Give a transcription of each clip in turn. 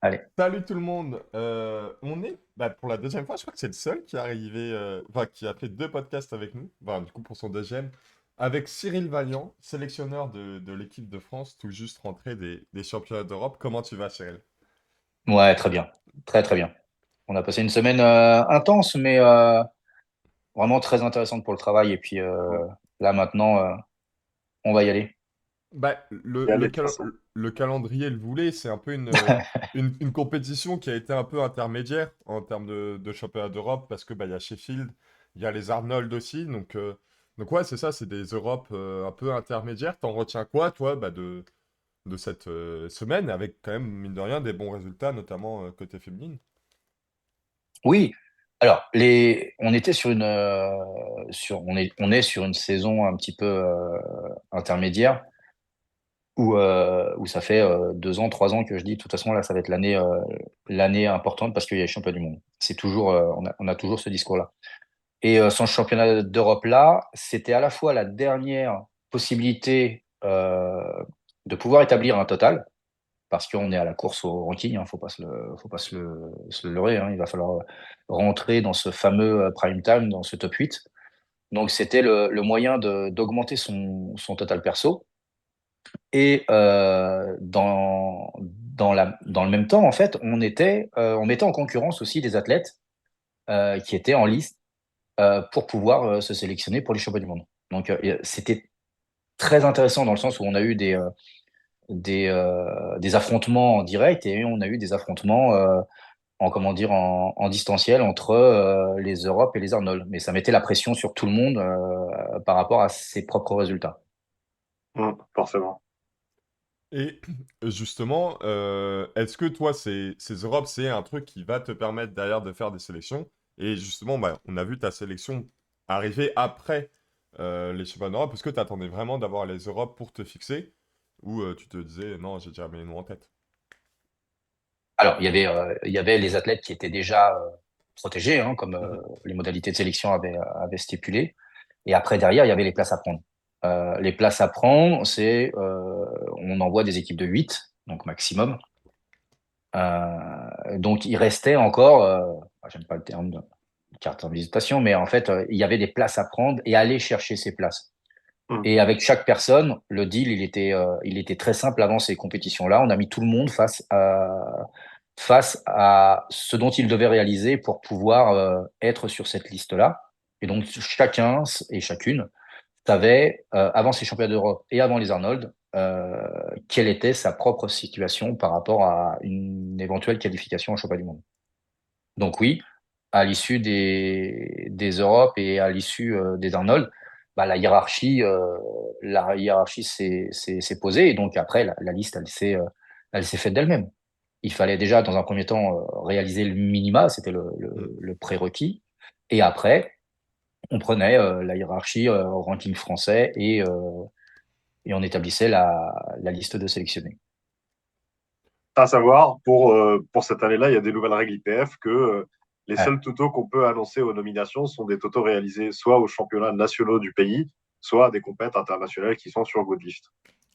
Allez. Salut tout le monde. On est pour la deuxième fois, je crois que c'est le seul qui est arrivé, enfin qui a fait deux podcasts avec nous, enfin, du coup pour son deuxième, avec Cyril Valiant, sélectionneur de l'équipe de France, tout juste rentré des championnats d'Europe. Comment tu vas, Cyril? Ouais, très bien. Très, très bien. On a passé une semaine intense, mais vraiment très intéressante pour le travail. Et puis Mm. là, maintenant, on va y aller. Le, Et le, aller de toute cal- façon. le calendrier le voulait, c'est un peu une compétition qui a été un peu intermédiaire en termes de championnat d'Europe, parce que il y a Sheffield, il y a les Arnold aussi, donc ouais, c'est ça, c'est des Europes un peu intermédiaires. T'en retiens quoi, toi, de cette semaine, avec quand même, mine de rien, des bons résultats, notamment côté féminine? Oui. Alors, on était sur on est sur une saison un petit peu intermédiaire où ça fait 2 ans, 3 ans que je dis, de toute façon, là, ça va être l'année importante parce qu'il y a les championnats du monde. C'est toujours, on a toujours ce discours-là. Et son championnat d'Europe là, c'était à la fois la dernière possibilité de pouvoir établir un total, parce qu'on est à la course au ranking, faut pas se le leurrer, hein, il va falloir rentrer dans ce fameux prime time, dans ce top 8. Donc c'était le moyen d'augmenter son total perso. Et dans le même temps, en fait, on mettait en concurrence aussi des athlètes qui étaient en liste pour pouvoir se sélectionner pour les championnats du monde. Donc, c'était très intéressant dans le sens où on a eu des affrontements en direct et on a eu des affrontements comment dire, en distanciel entre les Europes et les Arnold. Mais ça mettait la pression sur tout le monde par rapport à ses propres résultats. Forcément. Et justement, est-ce que toi, ces Europes, c'est un truc qui va te permettre derrière de faire des sélections? Et justement, on a vu ta sélection arriver après les championnats d'Europe. Est-ce que tu attendais vraiment d'avoir les Europes pour te fixer? Ou tu te disais, non, j'ai déjà mes noms en tête? Alors, il y avait les athlètes qui étaient déjà protégés, hein, comme Mhm. les modalités de sélection avaient stipulé. Et après, derrière, il y avait les places à prendre. Les places à prendre, on envoie des équipes de 8, donc maximum. Donc, il restait encore, j'aime pas le terme de carte d'invitation, mais en fait, il y avait des places à prendre et aller chercher ces places. Mm. Et avec chaque personne, le deal, il était très simple avant ces compétitions-là. On a mis tout le monde face à ce dont il devait réaliser pour pouvoir être sur cette liste-là. Et donc, chacun et chacune savait, avant ces championnats d'Europe et avant les Arnold, quelle était sa propre situation par rapport à une éventuelle qualification au championnat du monde. Donc oui, à l'issue des Europes et à l'issue des Arnold, bah, la hiérarchie s'est posée et donc après la liste elle s'est faite d'elle-même. Il fallait déjà dans un premier temps réaliser le minima, c'était le, Mm. le, le prérequis, et après on prenait la hiérarchie au ranking français et on établissait la liste de sélectionnés. À savoir, pour cette année-là, il y a des nouvelles règles IPF que les Ouais. seuls totaux qu'on peut annoncer aux nominations sont des totaux réalisés soit aux championnats nationaux du pays, soit à des compètes internationales qui sont sur good list.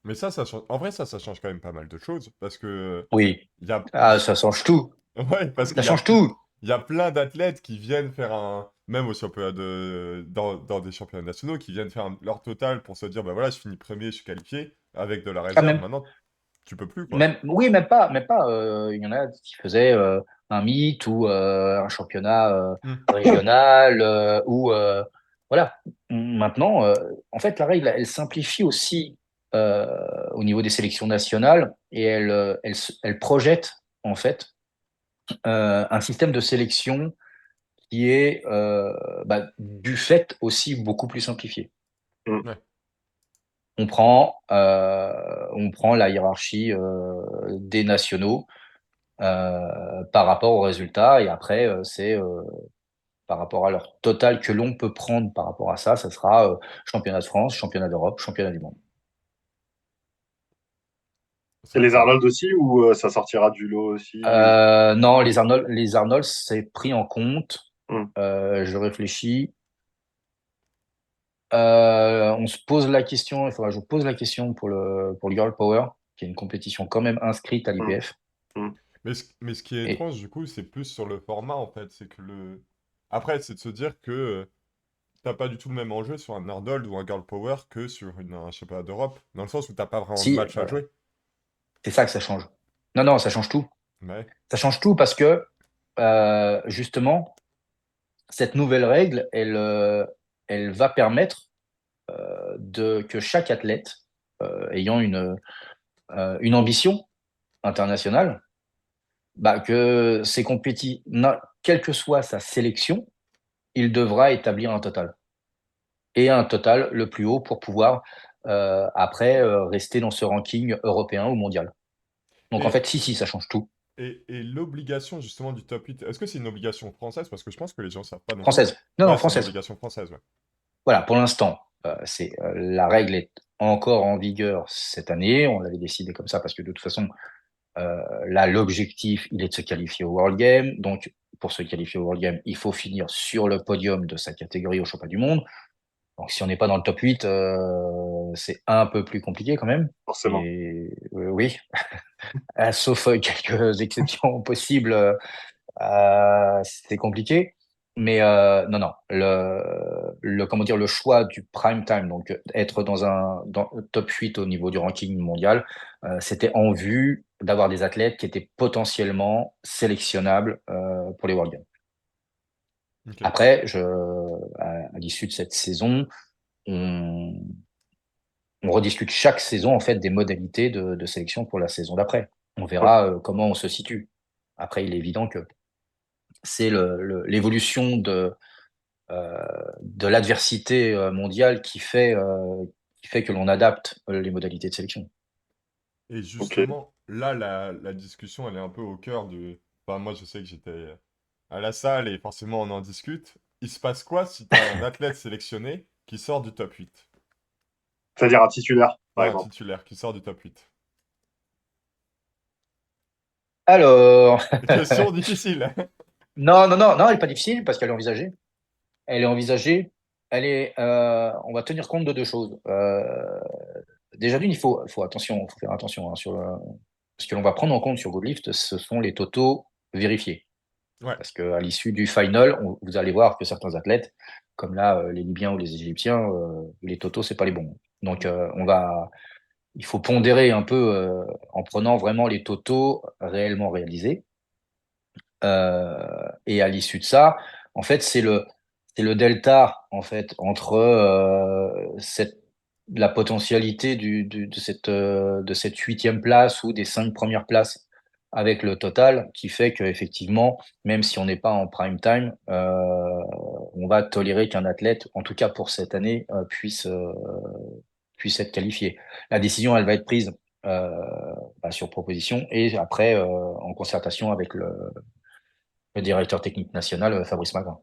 Mais ça change. En vrai, ça change quand même pas mal de choses. Parce que Oui, il y a. ah, ça change tout, Ouais, parce ça qu'il y a, change tout. il y a plein d'athlètes qui viennent faire un. Même au championnat dans des championnats nationaux, qui viennent faire leur total pour se dire, bah voilà, je finis premier, je suis qualifié, avec de la Ah, réserve. même, Maintenant, tu peux plus, quoi. oui, même pas. Il y en a qui faisaient un meet ou un championnat Hmm. régional ou voilà. Maintenant, en fait, la règle, elle simplifie aussi euh, au niveau des sélections nationales et elle projette en fait un système de sélection qui est du fait aussi beaucoup plus simplifié. Mm. Ouais. On prend la hiérarchie des nationaux par rapport aux résultats. Et après, c'est par rapport à leur total que l'on peut prendre par rapport à ça, ça sera championnat de France, championnat d'Europe, championnat du monde. Et les Ça. Arnold aussi, ou ça sortira du lot aussi Non, les Arnold, c'est pris en compte. Mm. Je réfléchis. On se pose la question, il faudra que je pose la question pour le Girl Power, qui est une compétition quand même inscrite à Mm. l'IPF. Mm. Mais ce qui est Et, étrange, du coup, c'est plus sur le format, en fait. C'est que Après, c'est de se dire que t'as pas du tout le même enjeu sur un Arnold ou un Girl Power que sur un championnat d'Europe, dans le sens où t'as pas vraiment de si, match à jouer. c'est ça que ça change. Non, non, ça change tout. Ouais. Ça change tout parce que, justement, cette nouvelle règle, elle va permettre que chaque athlète ayant une ambition internationale, bah, que quelle que soit sa sélection, il devra établir un total. Et un total le plus haut pour pouvoir après rester dans ce ranking européen ou mondial. Donc en Et, fait, si, ça change tout. et l'obligation, justement, du top 8, est-ce que c'est une obligation française? Parce que je pense que les gens savent pas non plus. Française. Non, non, Ouais, c'est une française. obligation française, ouais. Voilà, pour l'instant, la règle est encore en vigueur cette année. On l'avait décidé comme ça parce que de toute façon, là, l'objectif, il est de se qualifier au World Game. Donc, pour se qualifier au World Game, il faut finir sur le podium de sa catégorie au championnat du monde. Donc, si on n'est pas dans le top 8, c'est un peu plus compliqué quand même. forcément. Et oui, sauf quelques exceptions possibles, c'est compliqué. Mais non, comment dire, le choix du prime time, donc être dans le top 8 au niveau du ranking mondial, c'était en vue d'avoir des athlètes qui étaient potentiellement sélectionnables pour les World Games. Ok. Après, à l'issue de cette saison, on, on rediscute chaque saison en fait des modalités de sélection pour la saison d'après. On Ouais, verra comment on se situe. Après, il est évident que c'est l'évolution de l'adversité mondiale qui fait que l'on adapte les modalités de sélection. Et ok. justement, là, la discussion, elle est un peu au cœur de... Enfin, moi, je sais que j'étais à la salle et forcément, on en discute. Il se passe quoi si tu as un athlète sélectionné qui sort du top 8? C'est-à-dire un titulaire, par Ouais, un exemple. titulaire qui sort du top 8. Alors, Question difficile. non, non, non, non, elle n'est pas difficile parce qu'elle est envisagée. Elle est envisagée. On va tenir compte de deux choses. Déjà d'une, faut faire attention hein, ce que l'on va prendre en compte sur Goodlift, ce sont les totaux vérifiés. Ouais. Parce qu'à l'issue du final, vous allez voir que certains athlètes, comme là les Libyens ou les Égyptiens, les totaux, c'est pas les bons. Donc il faut pondérer un peu en prenant vraiment les totaux réellement réalisés. Et à l'issue de ça, en fait, c'est le delta en fait entre la potentialité de cette huitième place ou des cinq premières places avec le total qui fait qu'effectivement, même si on n'est pas en prime time, on va tolérer qu'un athlète, en tout cas pour cette année, puisse être qualifié. La décision, elle va être prise sur proposition et après en concertation avec le directeur technique national, Fabrice Magrin.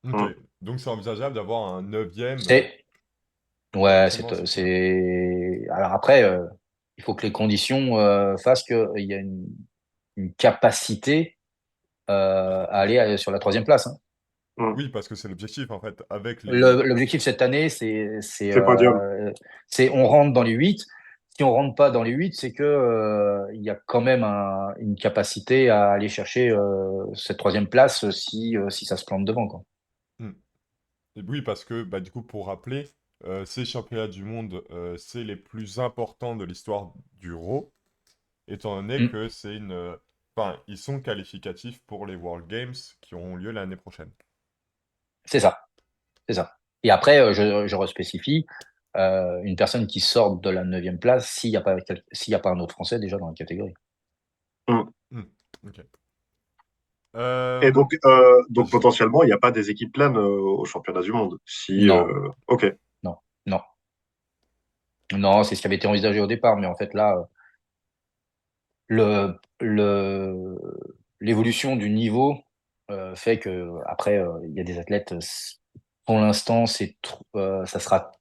Ok. Hmm. Donc c'est envisageable d'avoir un neuvième C'est, ouais, potentiellement sélectionné. alors après, il faut que les conditions fassent qu'il y a une capacité à aller sur la troisième place. Hein. Hmm. Oui, parce que c'est l'objectif en fait. Avec les. L'objectif cette année, C'est podium. on rentre dans les 8. Si on rentre pas dans les 8, c'est que il y a quand même une capacité à aller chercher cette troisième place si ça se plante devant, quoi. Hmm. Et oui, parce que bah, du coup, pour rappeler, ces championnats du monde, c'est les plus importants de l'histoire du RAW, étant donné Mm. que c'est une. Enfin, ils sont qualificatifs pour les World Games qui auront lieu l'année prochaine. C'est ça. C'est ça. Et après, je respécifie une personne qui sort de la neuvième place s'il y a pas un autre Français déjà dans la catégorie. Hmm. Hmm. Ok. Et Euh, donc vas-y, je t'en prie. potentiellement, il n'y a pas des équipes pleines au championnat du monde. Si, Non, ok. non, non. Non, c'est ce qui avait été envisagé au départ, mais en fait là, le, le, l'évolution du niveau fait que après, il y a des athlètes, pour l'instant, ça sera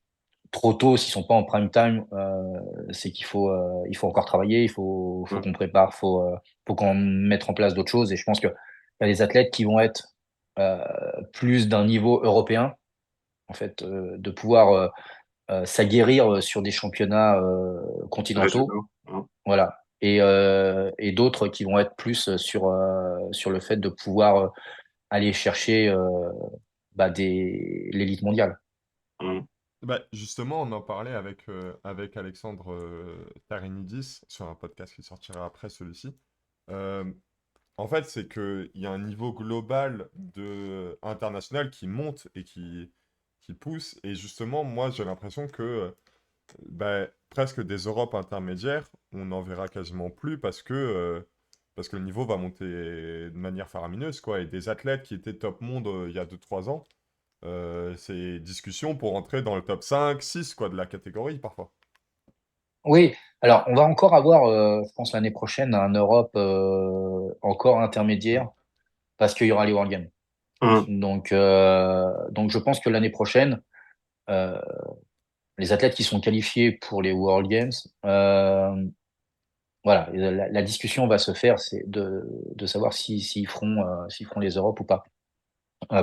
trop tôt s'ils sont pas en prime time. C'est il faut encore travailler, faut Hmm. qu'on prépare, faut qu'on mette en place d'autres choses. Et je pense que il y a des athlètes qui vont être euh, plus d'un niveau européen, en fait, de pouvoir s'aguerrir sur des championnats continentaux. Régionaux. Hmm. Voilà. et d'autres qui vont être plus sur le fait de pouvoir aller chercher l'élite mondiale. Mm. Bah, justement, on en parlait avec Alexandre Tarinidis sur un podcast qui sortira après celui-ci. Euh, En fait, c'est qu'il y a un niveau global international qui monte et qui pousse. Et justement, moi, j'ai l'impression que bah, presque des Europes intermédiaires, on n'en verra quasiment plus parce que le niveau va monter de manière faramineuse, quoi. Et des athlètes qui étaient top monde il y a 2 3 ans, c'est discussion pour entrer dans le top 5 6 quoi, de la catégorie, parfois. Oui, alors on va encore avoir, je pense l'année prochaine, un Europe encore Mm. intermédiaire parce qu'il y aura les World Games. Mm. Donc je pense que l'année prochaine, euh, les athlètes qui sont qualifiés pour les World Games, voilà, la discussion va se faire, c'est de savoir s'ils feront les Europes ou pas,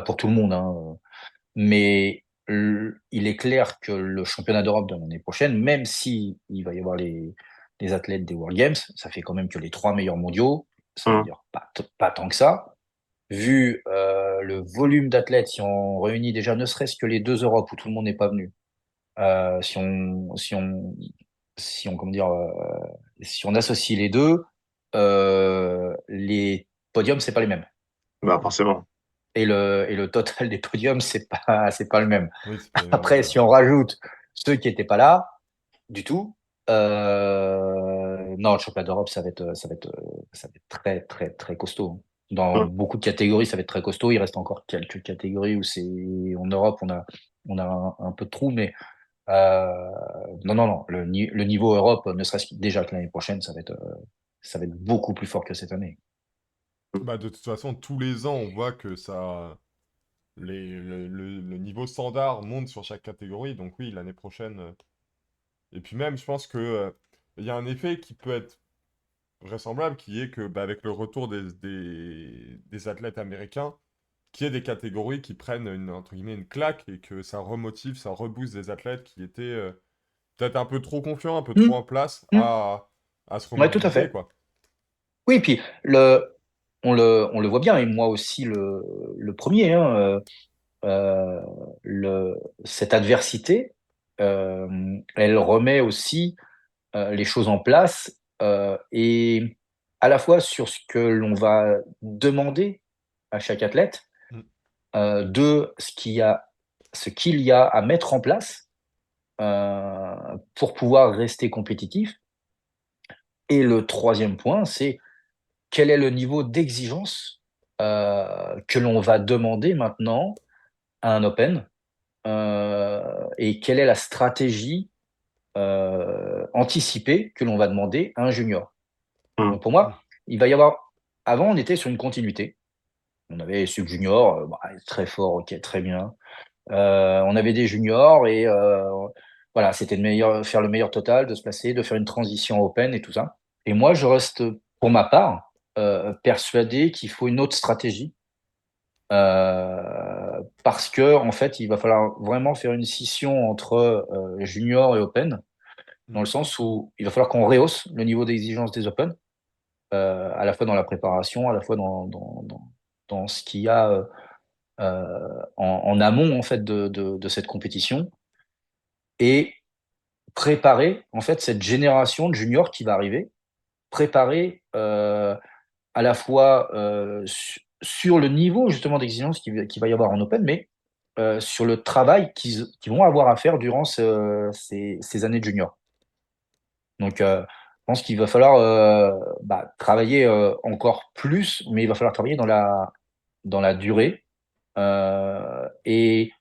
pour tout le monde, hein. Mais il est clair que le championnat d'Europe de l'année prochaine, même si il va y avoir les athlètes des World Games, ça fait quand même que les 3 meilleurs mondiaux, ça veut Mm. dire pas tant que ça. Vu le volume d'athlètes, si on réunit déjà ne serait-ce que les 2 Europes où tout le monde n'est pas venu, si on, comment dire, si on associe les deux, les podiums, c'est pas les mêmes. Bah, forcément. Et le total des podiums, c'est pas le même. Oui, c'est pas les mêmes. Après, si on rajoute ceux qui n'étaient pas là du tout, non, le championnat d'Europe, ça va être très, très, très costaud. Dans Mm. beaucoup de catégories, ça va être très costaud. Il reste encore quelques catégories où en Europe, on a un peu de trou, mais non, non, non. Le niveau Europe, ne serait-ce que déjà que l'année prochaine, ça va être beaucoup plus fort que cette année. Bah, de toute façon, tous les ans, on voit que le niveau standard monte sur chaque catégorie. Donc oui, l'année prochaine. Et puis même, je pense que il y a un effet qui peut être vraisemblable, qui est que bah, avec le retour des athlètes américains, qu'il y ait des catégories qui prennent entre guillemets une claque et que ça remotive, ça rebooste des athlètes qui étaient peut-être un peu trop confiants, un peu trop Hum, en place hum. à se Ouais, tout à remobiliser, fait. quoi. Oui, puis on le voit bien, et moi aussi le premier, hein, euh, cette adversité, elle remet aussi les choses en place, et à la fois sur ce que l'on va demander à chaque athlète, Mm. de ce qu'il y a à mettre en place pour pouvoir rester compétitif. Et le troisième point, c'est quel est le niveau d'exigence que l'on va demander maintenant à un Open, et quelle est la stratégie anticipée que l'on va demander à un junior. Mm. Donc pour Mm. moi, il va y avoir. Avant, on était sur une continuité. On avait ceux juniors, bah, très fort, ok, très bien. On avait des juniors et voilà, c'était faire le meilleur total, de se placer, de faire une transition open et tout ça. Et moi, je reste, pour ma part, persuadé qu'il faut une autre stratégie, parce que en fait, il va falloir vraiment faire une scission entre junior et open, dans Mm. le sens où il va falloir qu'on rehausse le niveau d'exigence des open, à la fois dans la préparation, à la fois dans ce qu'il y a en amont en fait de cette compétition, et préparer en fait cette génération de juniors qui va arriver, préparer à la fois sur le niveau justement d'exigence qu'il va y avoir en open, mais sur le travail qu'ils vont avoir à faire durant ces années de junior. Donc, je pense qu'il va falloir travailler encore plus, mais il va falloir travailler dans la durée. Et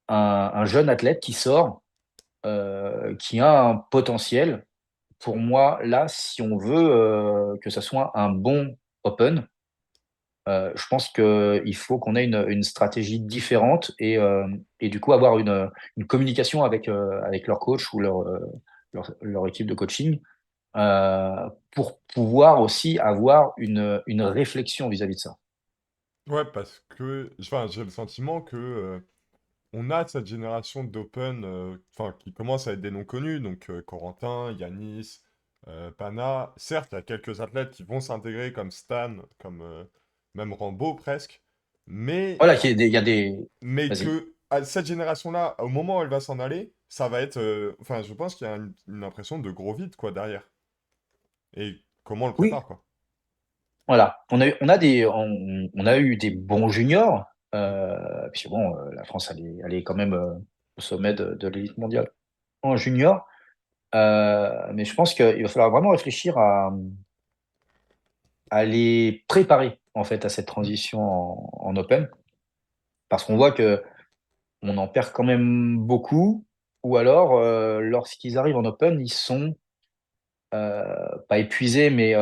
un jeune athlète qui sort, qui a un potentiel, pour moi, là, si on veut que ça soit un bon Open, je pense qu'il faut qu'on ait une stratégie différente, et du coup avoir une communication avec leur coach ou leur équipe de coaching, pour pouvoir aussi avoir une réflexion vis-à-vis de ça. Ouais, parce que enfin, j'ai le sentiment que on a cette génération d'Open enfin, qui commence à être des noms connus, donc Corentin, Yanis, Pana, certes, il y a quelques athlètes qui vont s'intégrer comme Stan, comme même Rambo presque, mais, Voilà, il y a des. mais Vas-y. que à cette génération-là, au moment où elle va s'en aller, ça va être. Enfin, je pense qu'il y a une impression de gros vide, quoi, derrière. Et comment on le Oui, prépare, quoi. voilà. On a eu des bons juniors, puisque bon, la France, elle est quand même au sommet de l'élite mondiale en junior. Mais je pense qu'il va falloir vraiment réfléchir à les préparer, en fait, à cette Mm. transition en Open, parce qu'on voit que on en perd quand même beaucoup, ou alors, lorsqu'ils arrivent en Open, ils sont pas épuisés, mais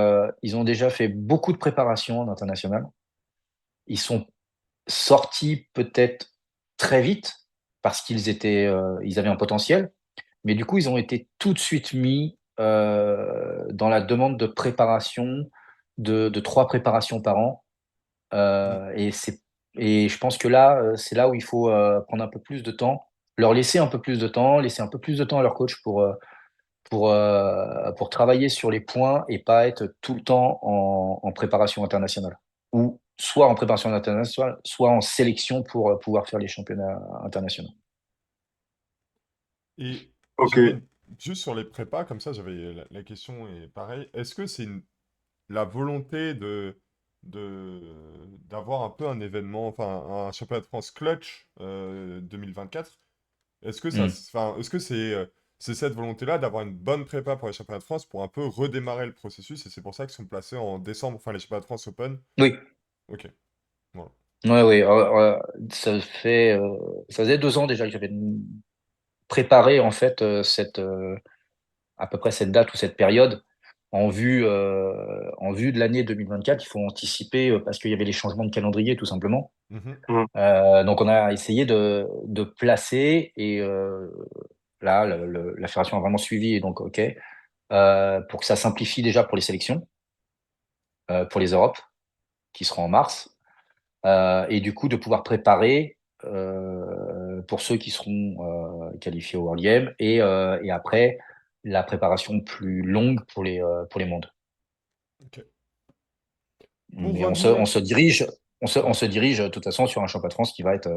ils ont déjà fait beaucoup de préparation en international. Ils sont sortis peut-être très vite parce ils avaient un potentiel, mais du coup, ils ont été tout de suite mis dans la demande de préparation, de 3 préparations par an. Mm. Et je pense que là, c'est là où il faut prendre un peu plus de temps, leur laisser un peu plus de temps, laisser un peu plus de temps à leur coach pour travailler sur les points et pas être tout le temps en préparation internationale. Ou soit en préparation internationale, soit en sélection pour pouvoir faire les championnats internationaux. Et Ok. j'avais juste sur les prépas, comme ça, j'avais la question est pareil. Est-ce que c'est la volonté de, d'avoir un peu un événement, enfin, un championnat de France clutch 2024? Est-ce que ça, Hmm. enfin, est-ce que c'est cette volonté-là d'avoir une bonne prépa pour les championnats de France pour un peu redémarrer le processus et c'est pour ça qu'ils sont placés en décembre, enfin les championnats de France Open? Oui, Ok, voilà. ouais, oui. Ça faisait 2 ans déjà que j'avais préparé en fait à peu près cette date ou cette période en vue de l'année 2024. Il faut anticiper parce qu'il y avait les changements de calendrier tout simplement. Mhm. Mm. Donc on a essayé de placer et là la fédération a vraiment suivi et donc ok pour que ça simplifie déjà pour les sélections pour les Europes qui seront en mars et du coup de pouvoir préparer pour ceux qui seront qualifiés au World Game et après la préparation plus longue pour les mondes. Ok. Pour Mais on revenir, se dirige on ouais. se dirige de toute façon sur un championnat de France qui va être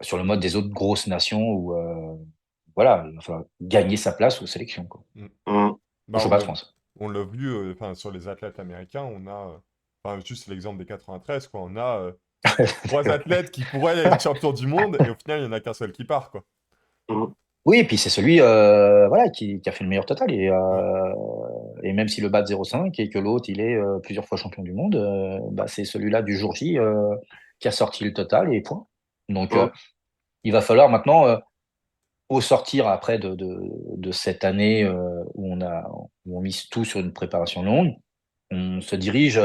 sur le mode des autres grosses nations où voilà, il va falloir gagner sa place aux sélections, quoi, Mm. Mm. au Bah, championnat de France. on l'a vu, enfin, sur les athlètes américains, on a, enfin, juste l'exemple des 93, quoi. On a trois athlètes qui pourraient être champions du monde et au final, il n'y en a qu'un seul qui part, quoi. Mm. Oui, et puis c'est celui voilà, qui a fait le meilleur total. Ouais. Et même si le bat de 0,5 et que l'autre, il est plusieurs fois champion du monde, bah, c'est celui-là du jour J qui a sorti le total et point. Donc, Mm. il va falloir maintenant, au sortir après de cette année où on mise tout sur une préparation longue, on se dirige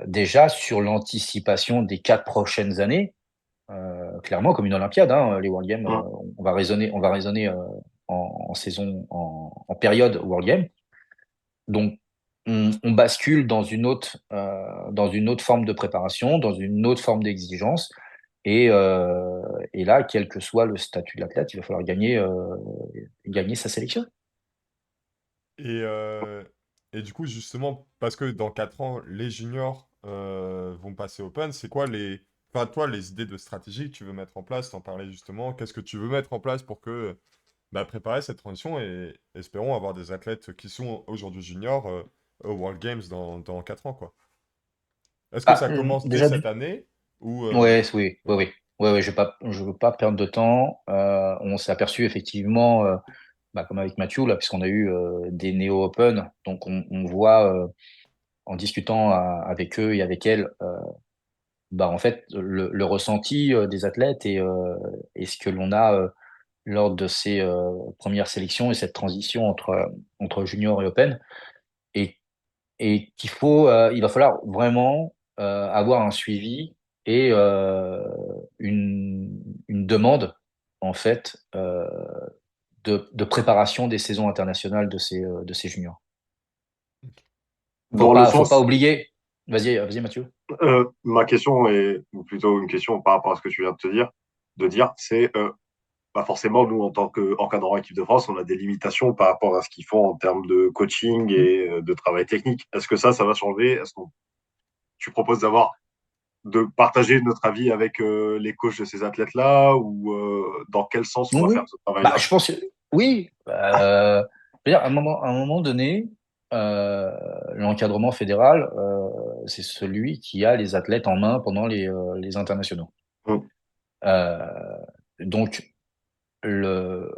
déjà sur l'anticipation des 4 prochaines années, clairement comme une Olympiade, hein, les World Games, Mm. on va raisonner en saison, en période World Games. Donc, on bascule dans une autre forme de préparation, dans une autre forme d'exigence. Et là, quel que soit le statut de l'athlète, il va falloir gagner sa sélection. Et, euh, et du coup, justement, parce que dans 4 ans, les juniors vont passer Open, c'est quoi enfin, toi, les idées de stratégie que tu veux mettre en place? T'en parlais justement. Qu'est-ce que tu veux mettre en place pour que bah, préparer cette transition et espérons avoir des athlètes qui sont aujourd'hui juniors aux World Games dans 4 ans, quoi. Est-ce que Ah, ça commence dès déjà, cette année ou ouais, oui, oui, voilà. oui. Ouais, ouais, je veux pas perdre de temps. On s'est aperçu effectivement, bah, comme avec Mathieu, là, puisqu'on a eu des Néo Open, donc on voit en discutant avec eux et avec elles, bah, en fait, le ressenti des athlètes et ce que l'on a lors de ces premières sélections et cette transition entre junior et open, et, et il va falloir vraiment avoir un suivi et une demande en fait de préparation des saisons internationales de ces juniors. Dans le Faut pas sens, oublier. Vas-y Mathieu. ma question est ou plutôt une question par rapport à ce que tu viens de te dire, c'est bah forcément, nous, en tant qu'encadrant équipe de France, on a des limitations par rapport à ce qu'ils font en termes de coaching et de travail technique. Est-ce que ça va changer? Est-ce que tu proposes de partager notre avis avec les coachs de ces athlètes-là ou dans quel sens on va faire Oui, ce bah, travail-là? je pense que oui. Je veux dire, à un moment donné, euh, l'encadrement fédéral, c'est celui qui a les athlètes en main pendant les internationaux. Hum, Euh, donc, le,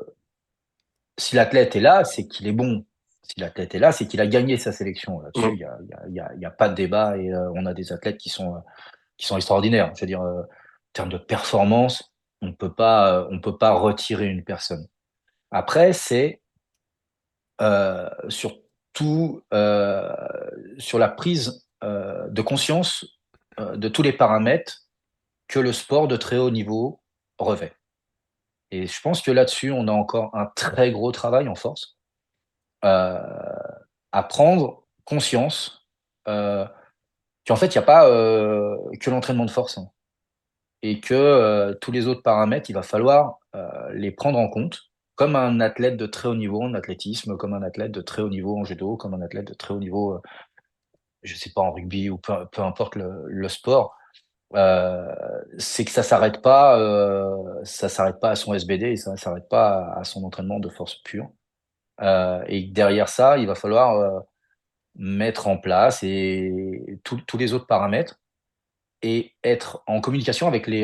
si l'athlète est là, c'est qu'il est bon. Si l'athlète est là, c'est qu'il a gagné sa sélection. Là-dessus, hum, il y a pas de débat et on a des athlètes qui sont extraordinaires. Je veux dire, en termes de performance, on peut pas retirer une personne. Après, c'est surtout sur la prise de conscience de tous les paramètres que le sport de très haut niveau revêt. Et je pense que là-dessus, on a encore un très gros travail en force euh, à prendre conscience qu'en fait, il n'y a pas que l'entraînement de force, hein, et que tous les autres paramètres, il va falloir les prendre en compte, comme un athlète de très haut niveau en athlétisme, comme un athlète de très haut niveau en judo, comme un athlète de très haut niveau, je sais pas, en rugby ou peu importe le sport. Euh, c'est que ça s'arrête pas à son SBD et ça s'arrête pas à son entraînement de force pure. Et derrière ça, il va falloir mettre en place et tous les autres paramètres et être en communication avec les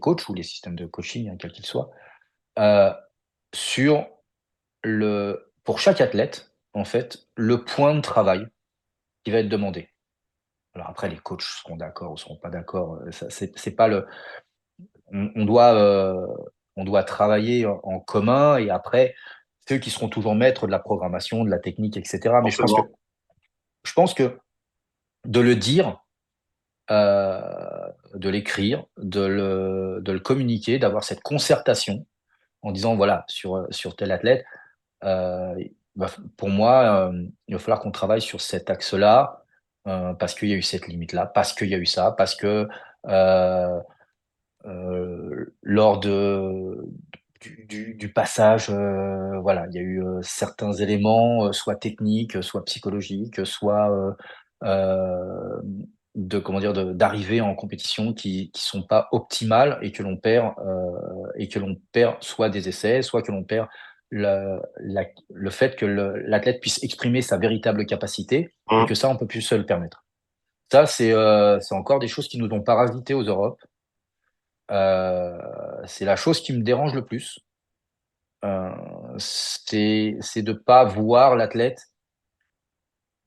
coachs ou les systèmes de coaching, hein, quels qu'ils soient, euh, sur pour chaque athlète, en fait, le point de travail qui va être demandé. Alors après, les coachs seront d'accord ou seront pas d'accord. Ça, c'est pas le. On on doit travailler en commun et après, ceux qui seront toujours maîtres de la programmation, de la technique, etc. Mais forcément. je pense que de le dire, euh, de l'écrire, de le communiquer, d'avoir cette concertation en disant voilà, sur tel athlète, euh, pour moi, il va falloir qu'on travaille sur cet axe-là, parce qu'il y a eu cette limite-là, parce qu'il y a eu ça, parce que euh, lors du passage, voilà, il y a eu certains éléments, soit techniques, soit psychologiques, soit euh, comment dire, d'arriver en compétition qui sont pas optimales et que l'on perd soit des essais, soit que l'on perd le fait que l'athlète puisse exprimer sa véritable capacité et que Hum. ça, on peut plus se le permettre. Ça, c'est encore des choses qui nous ont parasité aux Europes. C'est la chose qui me dérange le plus. C'est de pas voir l'athlète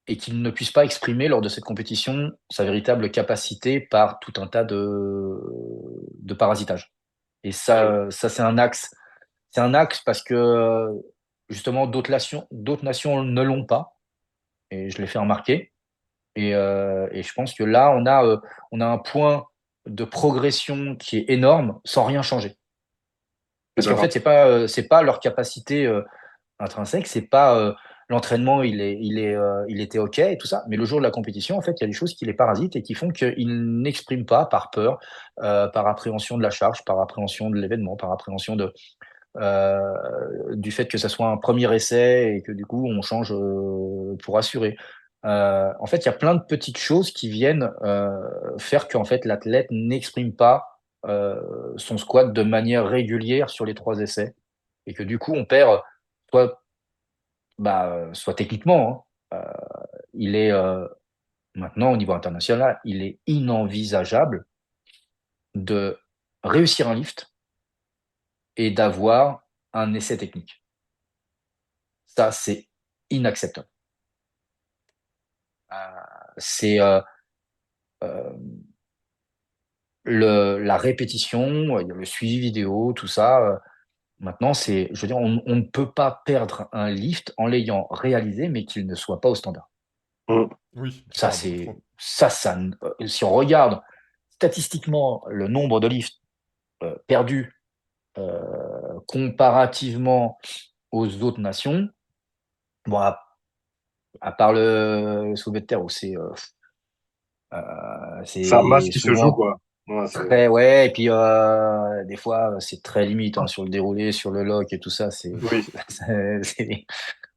et qu'il ne puisse pas exprimer lors de cette compétition sa véritable capacité par tout un tas de parasitage. Et ça c'est un axe parce que justement d'autres nations ne l'ont pas et je l'ai fait remarquer. Et je pense que là on a un point de progression qui est énorme sans rien changer. Je suis Parce qu'en d'accord. fait, c'est pas leur capacité intrinsèque, c'est pas l'entraînement, il était OK et tout ça. Mais le jour de la compétition, en fait, il y a des choses qui les parasitent et qui font qu'ils n'expriment pas par peur, par appréhension de la charge, par appréhension de l'événement, par appréhension euh, du fait que ça soit un premier essai et que du coup, on change pour assurer. En fait, il y a plein de petites choses qui viennent faire qu'en fait, l'athlète n'exprime pas son squat de manière régulière sur les 3 essais et que du coup, on perd soit, soit techniquement, hein, il est maintenant au niveau international, il est inenvisageable de réussir un lift et d'avoir un essai technique. Ça, c'est inacceptable. Euh, c'est euh, la répétition, le suivi vidéo, tout ça. Maintenant, je veux dire, on ne peut pas perdre un lift en l'ayant réalisé, mais qu'il ne soit pas au standard. Hum. Oui, Ça, c'est important. si on regarde statistiquement le nombre de lifts perdus comparativement aux autres nations, bon, à part le soulevé de terre où C'est un match c'est qui se joue, souvent, quoi. Ouais, c'est... Très, ouais, et puis des fois, c'est très limite hein, sur le déroulé, sur le lock et tout ça. Oui.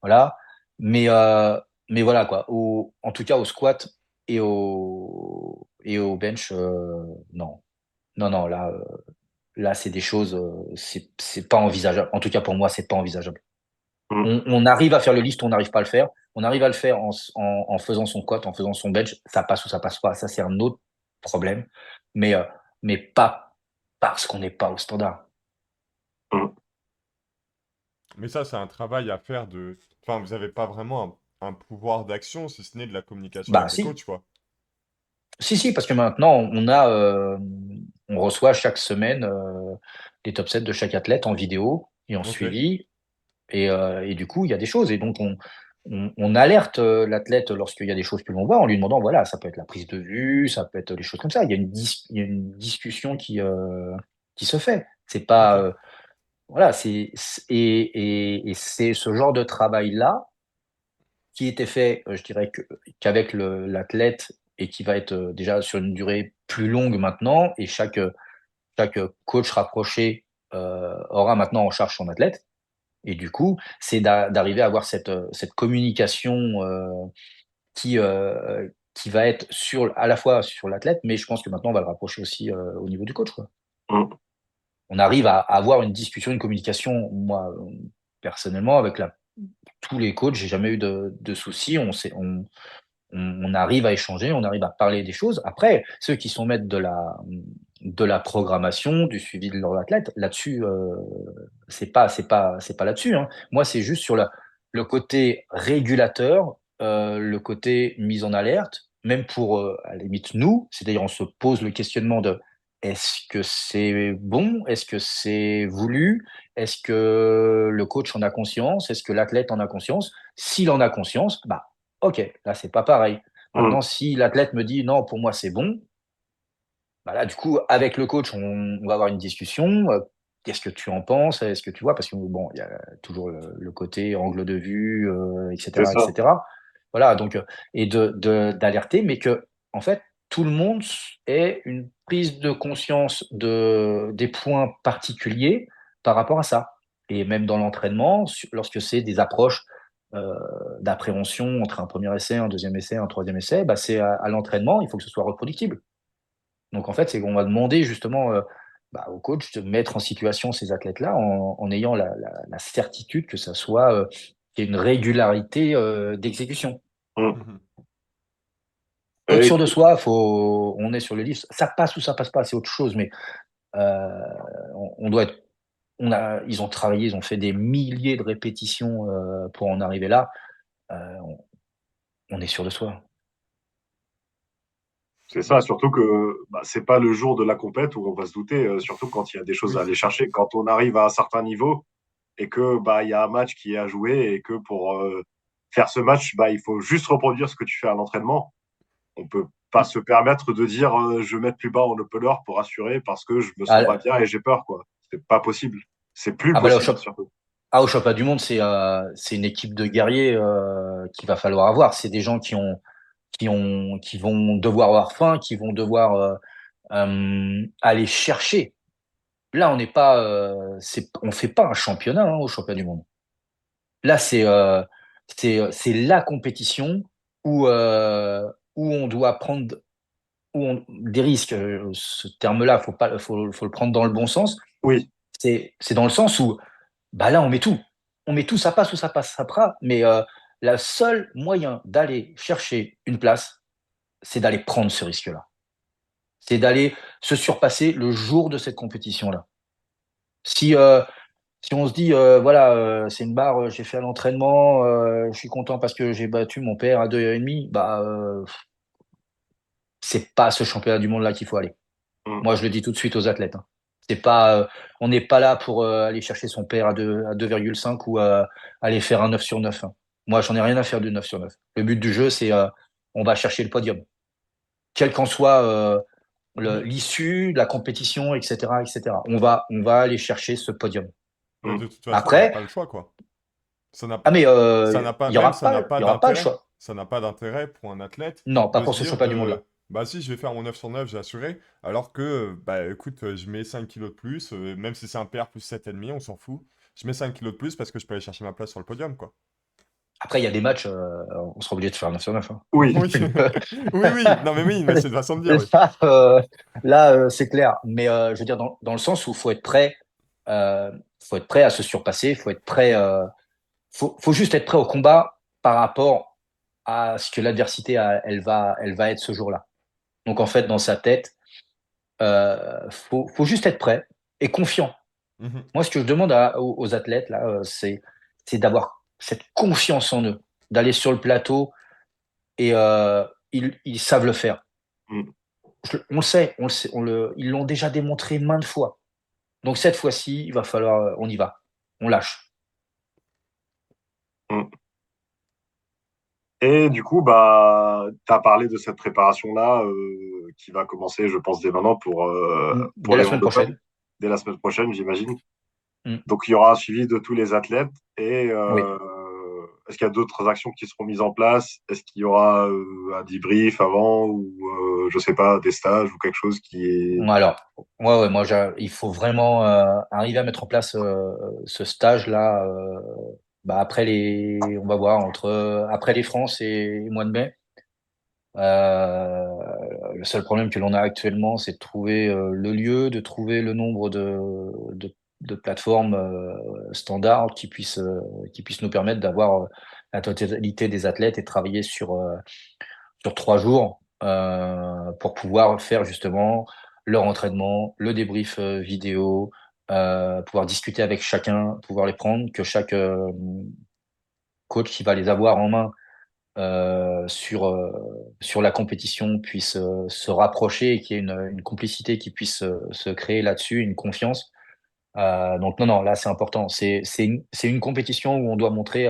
Voilà. Mais, euh, mais voilà, quoi. En tout cas, au squat et au bench, non. Non, non, là c'est des choses, c'est pas envisageable. En tout cas, pour moi, c'est pas envisageable. Mm. On arrive à faire le lift, on n'arrive pas à le faire. On arrive à le faire en faisant son squat, en faisant son bench. Ça passe ou ça passe pas. Ça, c'est un autre problème. Mais, euh, mais pas parce qu'on n'est pas au standard. Mm. Mais ça, c'est un travail à faire de... Enfin, vous n'avez pas vraiment un pouvoir d'action, si ce n'est de la communication Bah, avec les si. coachs, quoi. Si, parce que maintenant, on reçoit chaque semaine les top 7 de chaque athlète en vidéo et en Ok, suivi. Et du coup, il y a des choses. Et donc, on alerte l'athlète lorsqu'il y a des choses que l'on voit en lui demandant, voilà, ça peut être la prise de vue, ça peut être des choses comme ça. Il y a une discussion qui se fait. C'est ok. pas, voilà, et c'est ce genre de travail-là qui était fait, je dirais qu'avec l'athlète et qui va être déjà sur une durée plus longue maintenant. Et chaque coach rapproché aura maintenant en charge son athlète. Et du coup, c'est d'arriver à avoir cette communication qui va être à la fois sur l'athlète, mais je pense que maintenant, on va le rapprocher aussi au niveau du coach, quoi. Mm. On arrive à avoir une discussion, une communication. Moi, personnellement, avec tous les coachs, j'ai jamais eu de soucis. On arrive à échanger, on arrive à parler des choses. Après, ceux qui sont maîtres de la programmation, du suivi de leurs athlètes, là-dessus, c'est pas là-dessus, hein. Moi, c'est juste sur le côté régulateur, le côté mise en alerte, même pour, à la limite, nous, c'est-à-dire on se pose le questionnement de est-ce que c'est bon? Est-ce que c'est voulu? Est-ce que le coach en a conscience? Est-ce que l'athlète en a conscience? S'il en a conscience, bah, OK, là, c'est pas pareil. Mm. Maintenant, si l'athlète me dit: «Non, pour moi, c'est bon», bah, là, du coup, avec le coach, on va avoir une discussion, «Qu'est-ce que tu en penses? Est-ce que tu vois?» parce que bon, il y a toujours le côté angle de vue, et C'est cetera, et ça. cetera. Voilà, donc et d'alerter, mais que en fait, tout le monde ait une prise de conscience des points particuliers par rapport à ça. Et même dans l'entraînement, lorsque c'est des approches, heu, d'appréhension entre un premier essai, un deuxième essai, un troisième essai, bah, c'est à l'entraînement, il faut que ce soit reproductible. Donc en fait, c'est qu'on va demander justement, bah, au coach de mettre en situation ces athlètes-là en ayant la certitude que ça soit, qu'il y ait une régularité, d'exécution. Mm. Mhm. Être Et sûr de soi, on est sur le livre, ça passe ou ça passe pas, c'est autre chose, mais heu, on doit être ils ont travaillé, ils ont fait des milliers de répétitions, pour en arriver là, heu, on est sûr de soi. c'est ça, surtout que bah, c'est pas le jour de la compète où on va se douter, surtout quand il y a des choses Oui, à c'est aller ça. chercher. Quand on arrive à un certain niveau et que bah il y a un match qui est à jouer et que pour faire ce match, bah il faut juste reproduire ce que tu fais à l'entraînement. On peut pas se permettre de dire je vais mettre plus bas en upper pour assurer parce que je me sens pas Ah bien et j'ai peur quoi. C'est pas possible. C'est plus ah bah là, possible surtout. au championnat du monde, c'est une équipe de guerriers qu'il va falloir avoir. C'est des gens qui vont devoir avoir faim, qui vont devoir aller chercher. Là, on n'est pas, on fait pas un championnat hein, au championnat du monde. Là, c'est la compétition où on doit prendre des risques. Ce terme-là, faut le prendre dans le bon sens. Oui. C'est dans le sens où bah là, on met tout. On met tout, ça passe ou ça passe pas. Mais le seul moyen d'aller chercher une place, c'est d'aller prendre ce risque-là. C'est d'aller se surpasser le jour de cette compétition-là. Si, si on se dit, voilà, c'est une barre, j'ai fait à l'entraînement, je suis content parce que j'ai battu mon père à 2 h 30, bah, c'est pas à ce championnat du monde-là qu'il faut aller. Mm. Moi, je le dis tout de suite aux athlètes, hein. C'est pas, on n'est pas là pour aller chercher son père à 2,5 ou aller faire un 9 sur 9, hein. Moi, j'en ai rien à faire du 9 sur 9. Le but du jeu, c'est on va chercher le podium. Quelle qu'en soit Oui. l'issue de la compétition, etc., etc. On va aller chercher ce podium. Bah, Mm. de toute façon, il n'y a Après, pas le choix, quoi. Ça n'a ah mais ça n'a pas, il y même aura ça n'a pas, pas il y aura pas le d'intérêt. choix. Ça n'a pas d'intérêt pour un athlète Non, pas de pour se ce dire championnat du monde-là. Bah si, je vais faire mon 9 sur 9, j'ai assuré. Alors que, bah écoute, je mets 5 kilos de plus, même si c'est un PR plus 7,5, on s'en fout. Je mets 5 kilos de plus parce que je peux aller chercher ma place sur le podium, quoi. Après, il y a des matchs, on sera obligé de faire 9 sur 9, hein. Oui, Oui, oui, oui, non mais oui, mais c'est une façon de dire, oui. Là, c'est clair. Mais je veux dire, dans le sens où faut être prêt à se surpasser, faut être prêt, faut juste être prêt au combat par rapport à ce que l'adversité, elle va être ce jour-là. Donc en fait, dans sa tête, faut juste être prêt et confiant. Mhm. Moi, ce que je demande aux athlètes là, c'est d'avoir cette confiance en eux, d'aller sur le plateau et ils savent le faire. Mm, On le sait, ils l'ont déjà démontré maintes fois. Donc cette fois-ci, il va falloir, on y va, on lâche. mm. Et du coup, bah, tu as parlé de cette préparation-là qui va commencer, je pense, dès maintenant pour Dès la les semaine Mondiaux, prochaine. dès la semaine prochaine, j'imagine. Mm. Donc, il y aura un suivi de tous les athlètes. Et Oui. est-ce qu'il y a d'autres actions qui seront mises en place? Est-ce qu'il y aura un debrief avant ou, je sais pas, des stages ou quelque chose qui est... Alors, ouais, moi, il faut vraiment arriver à mettre en place ce stage-là. Bah, on va voir après les France et le mois de mai. Le seul problème que l'on a actuellement, c'est de trouver le lieu, de trouver le nombre de plateformes standards qui puissent nous permettre d'avoir la totalité des athlètes et travailler sur 3 jours pour pouvoir faire justement leur entraînement, le débrief vidéo, pouvoir discuter avec chacun, pouvoir les prendre, que chaque coach qui va les avoir en main sur la compétition puisse se rapprocher et qu'il y ait une complicité qui puisse se créer là-dessus, une confiance. Donc non, non, là c'est important. C'est une compétition où on doit montrer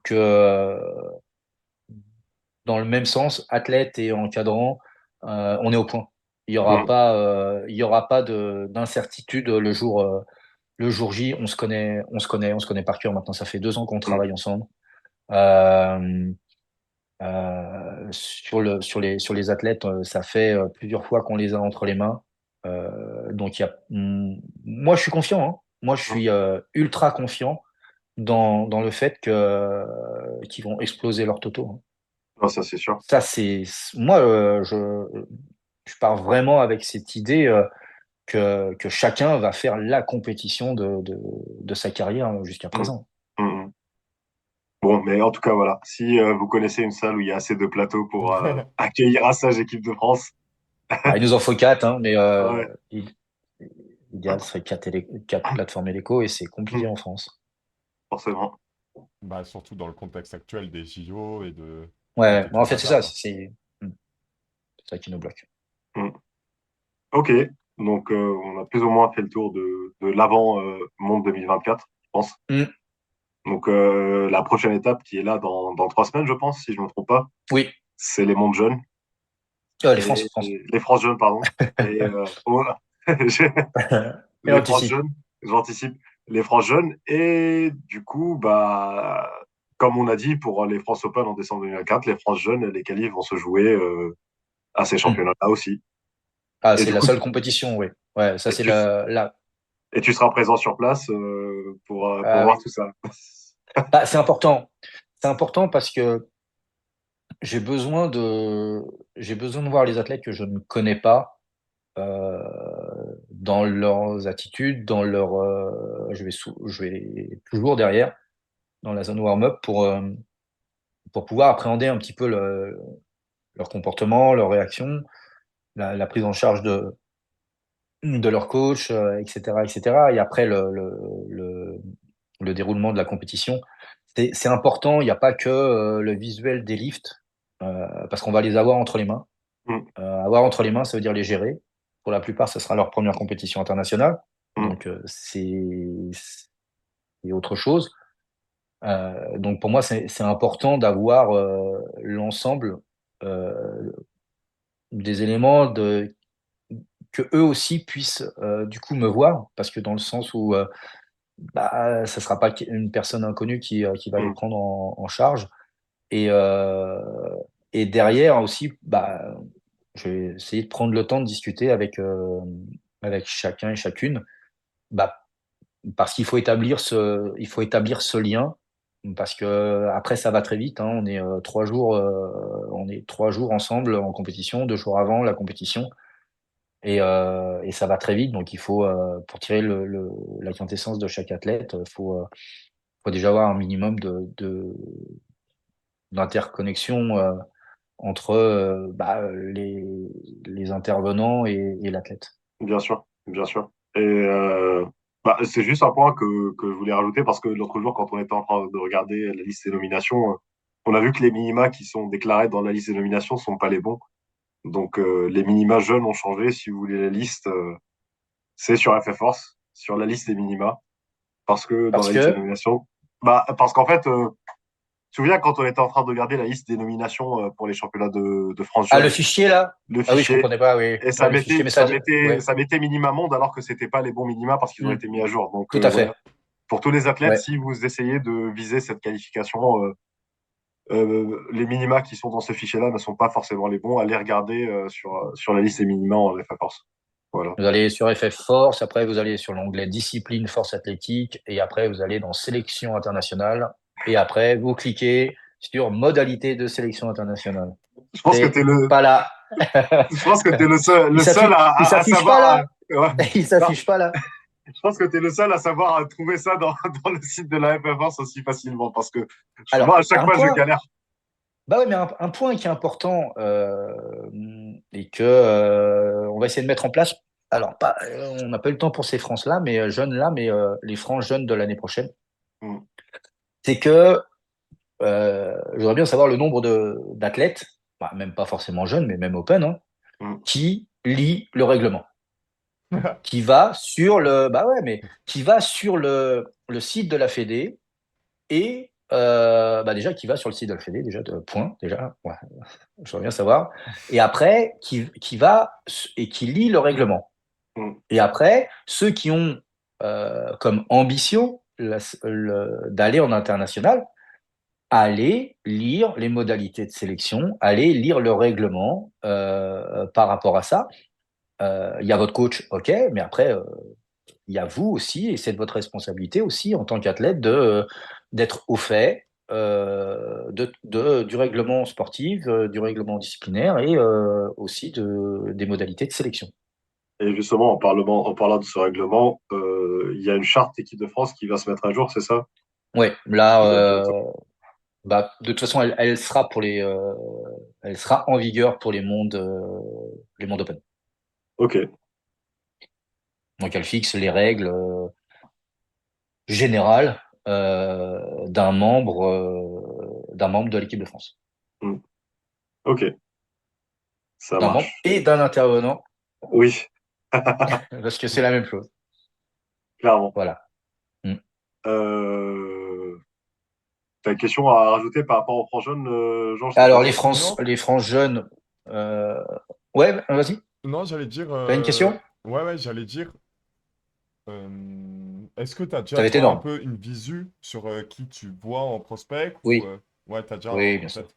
que dans le même sens, athlète et encadrant, on est au point. Mm, Il y aura pas d'incertitude le jour J. On se connaît par cœur maintenant. Ça fait 2 ans qu'on mm. travaille ensemble. Euh, sur les athlètes, ça fait plusieurs fois qu'on les a entre les mains. Donc, moi, je suis confiant, hein. Moi, je Mm. suis ultra confiant dans le fait qu'ils vont exploser leur toto, hein. Non, ça, c'est sûr. Ça, moi, je pars vraiment avec cette idée que chacun va faire la compétition de sa carrière jusqu'à Mm, présent. mm, mm. Bon, mais en tout cas, voilà. Si vous connaissez une salle où il y a assez de plateaux pour accueillir un stage équipe de France, Bah, il nous en faut 4, hein, mais ouais, l'idéal serait 4 plateformes hélico et c'est compliqué mm, en France. forcément. Bah surtout dans le contexte actuel des JO et Ouais, de mais tout en le fait, c'est bazar, ça, quoi. c'est ça qui nous bloque. Mm. Ok, donc on a plus ou moins fait le tour de l'avant monde 2024, je pense. Mm. Donc la prochaine étape qui est là dans 3 semaines, je pense, si je ne me trompe pas, Oui, c'est les mondes jeunes les et France. les France jeunes, pardon. Et oh là, Et les France anticipe. jeunes, j'anticipe, les France jeunes. Et du coup, bah, comme on a dit pour les France Open en décembre 2024, les France jeunes, les qualifs vont se jouer à ces Mm. championnats-là aussi. Ah, Et c'est du la coup, seule compétition, oui. Ouais, ça et c'est tu, la... et tu seras présent sur place pour Ah voir oui. tout ça. Bah, c'est important. C'est important parce que j'ai besoin j'ai besoin de voir les athlètes que je ne connais pas euh, dans leurs attitudes, je vais toujours derrière dans la zone warm-up pour pouvoir appréhender un petit peu leur comportement, leur réaction, la prise en charge de leur coach, etc., etc. Et cetera. Et après, le déroulement de la compétition, c'est important. Il n'y a pas que le visuel des lifts, parce qu'on va les avoir entre les mains. Mm, Avoir entre les mains, ça veut dire les gérer. Pour la plupart, ce sera leur première compétition internationale. mm, Donc, c'est autre chose. Donc, pour moi, c'est important d'avoir l'ensemble euh, des éléments que eux aussi puissent du coup me voir, parce que dans le sens où bah, ça sera pas une personne inconnue qui va les mm, prendre en charge. Et, euh, et derrière aussi, bah, je vais essayer de prendre le temps de discuter avec chacun et chacune, bah, parce il faut établir ce lien, parce que après ça va très vite, hein. On est 3 jours ensemble en compétition, 2 jours avant la compétition, et ça va très vite. Donc il faut, pour tirer la quintessence de chaque athlète, faut déjà avoir un minimum d'interconnexion entre bah, les intervenants et l'athlète. Bien sûr, bien sûr. Et bah, c'est juste un point que je voulais rajouter parce que l'autre jour, quand on était en train de regarder la liste des nominations, on a vu que les minima qui sont déclarés dans la liste des nominations sont pas les bons. Donc les minima jeunes ont changé. Si vous voulez la liste, c'est sur FF Force, sur la liste des minima, parce que dans Parce la liste des que, nominations, bah parce qu'en fait, tu te souviens quand on était en train de regarder la liste des nominations pour les championnats de France ah, le jeunes, fichier là? le Ah oui, je fichier, comprenais pas, oui. et ça Ouais, le fichier, mettait, mais ça ça dit, mettait, ouais. ça mettait minima monde alors que c'était pas les bons minima parce qu'ils ont Hmm, été mis à jour. Donc tout à voilà. fait. Pour tous les athlètes, Ouais. si vous essayez de viser cette qualification, les minima qui sont dans ce fichier-là ne sont pas forcément les bons. Allez regarder sur la liste des minima en FA Force. Voilà. Vous allez sur FF Force, après vous allez sur l'onglet discipline force athlétique, et après vous allez dans sélection internationale, et après vous cliquez sur modalité de sélection internationale. Je pense que C'est pas là. je pense que t'es le seul Il à s'affiche pas savoir. là. Ouais. Il Non, s'affiche pas là. je pense que t'es le seul à savoir trouver ça dans le site de la FA Force aussi facilement parce que moi, Alors, à chaque un fois, je point, galère. bah ouais, mais un point qui est important, et que on va essayer de mettre en place. Alors, pas, on n'a pas eu le temps pour ces France-là, mais jeunes là, mais les France jeunes de l'année prochaine, Mm, c'est que j'aimerais bien savoir le nombre d'athlètes, bah, même pas forcément jeunes, mais même open, hein, mm, qui lit le règlement, qui va sur bah ouais, mais qui va sur le site de la Fédé, et bah déjà qui va sur le site de la Fédé, déjà de point, déjà, ouais, j'aimerais bien savoir. Et après, qui va et qui lit le règlement. mm. Et après, ceux qui ont comme ambition d'aller en international, aller lire les modalités de sélection, aller lire le règlement par rapport à ça. Il y a votre coach, ok, mais après, il y a vous aussi, et c'est de votre responsabilité aussi en tant qu'athlète d'être au fait du règlement sportif, du règlement disciplinaire, et aussi des modalités de sélection. Et justement, en parlant de ce règlement, il y a une charte équipe de France qui va se mettre à jour, c'est ça? Ouais, là, Qui va bientôt. bah, de toute façon, elle sera elle sera en vigueur pour les mondes open. Ok, Donc, elle fixe les règles générales d'un membre de l'équipe de France, mm, ok, ça d'un membre marche. et d'un intervenant, Oui, parce que c'est la même chose. clairement. Voilà. Mm. Euh, T'as une question à rajouter par rapport aux francs jaunes, Jean, je t'ai pas Alors, entendu. Non, Les France jeunes, euh, ouais, vas-y. non, j'allais dire. T'as une question? Ouais, ouais, j'allais dire. Est-ce que tu as Ça déjà, va être toi, un énorme. peu une visu sur qui tu vois en prospect ou Oui, ouais, tu as déjà oui, en bien sûr. tête?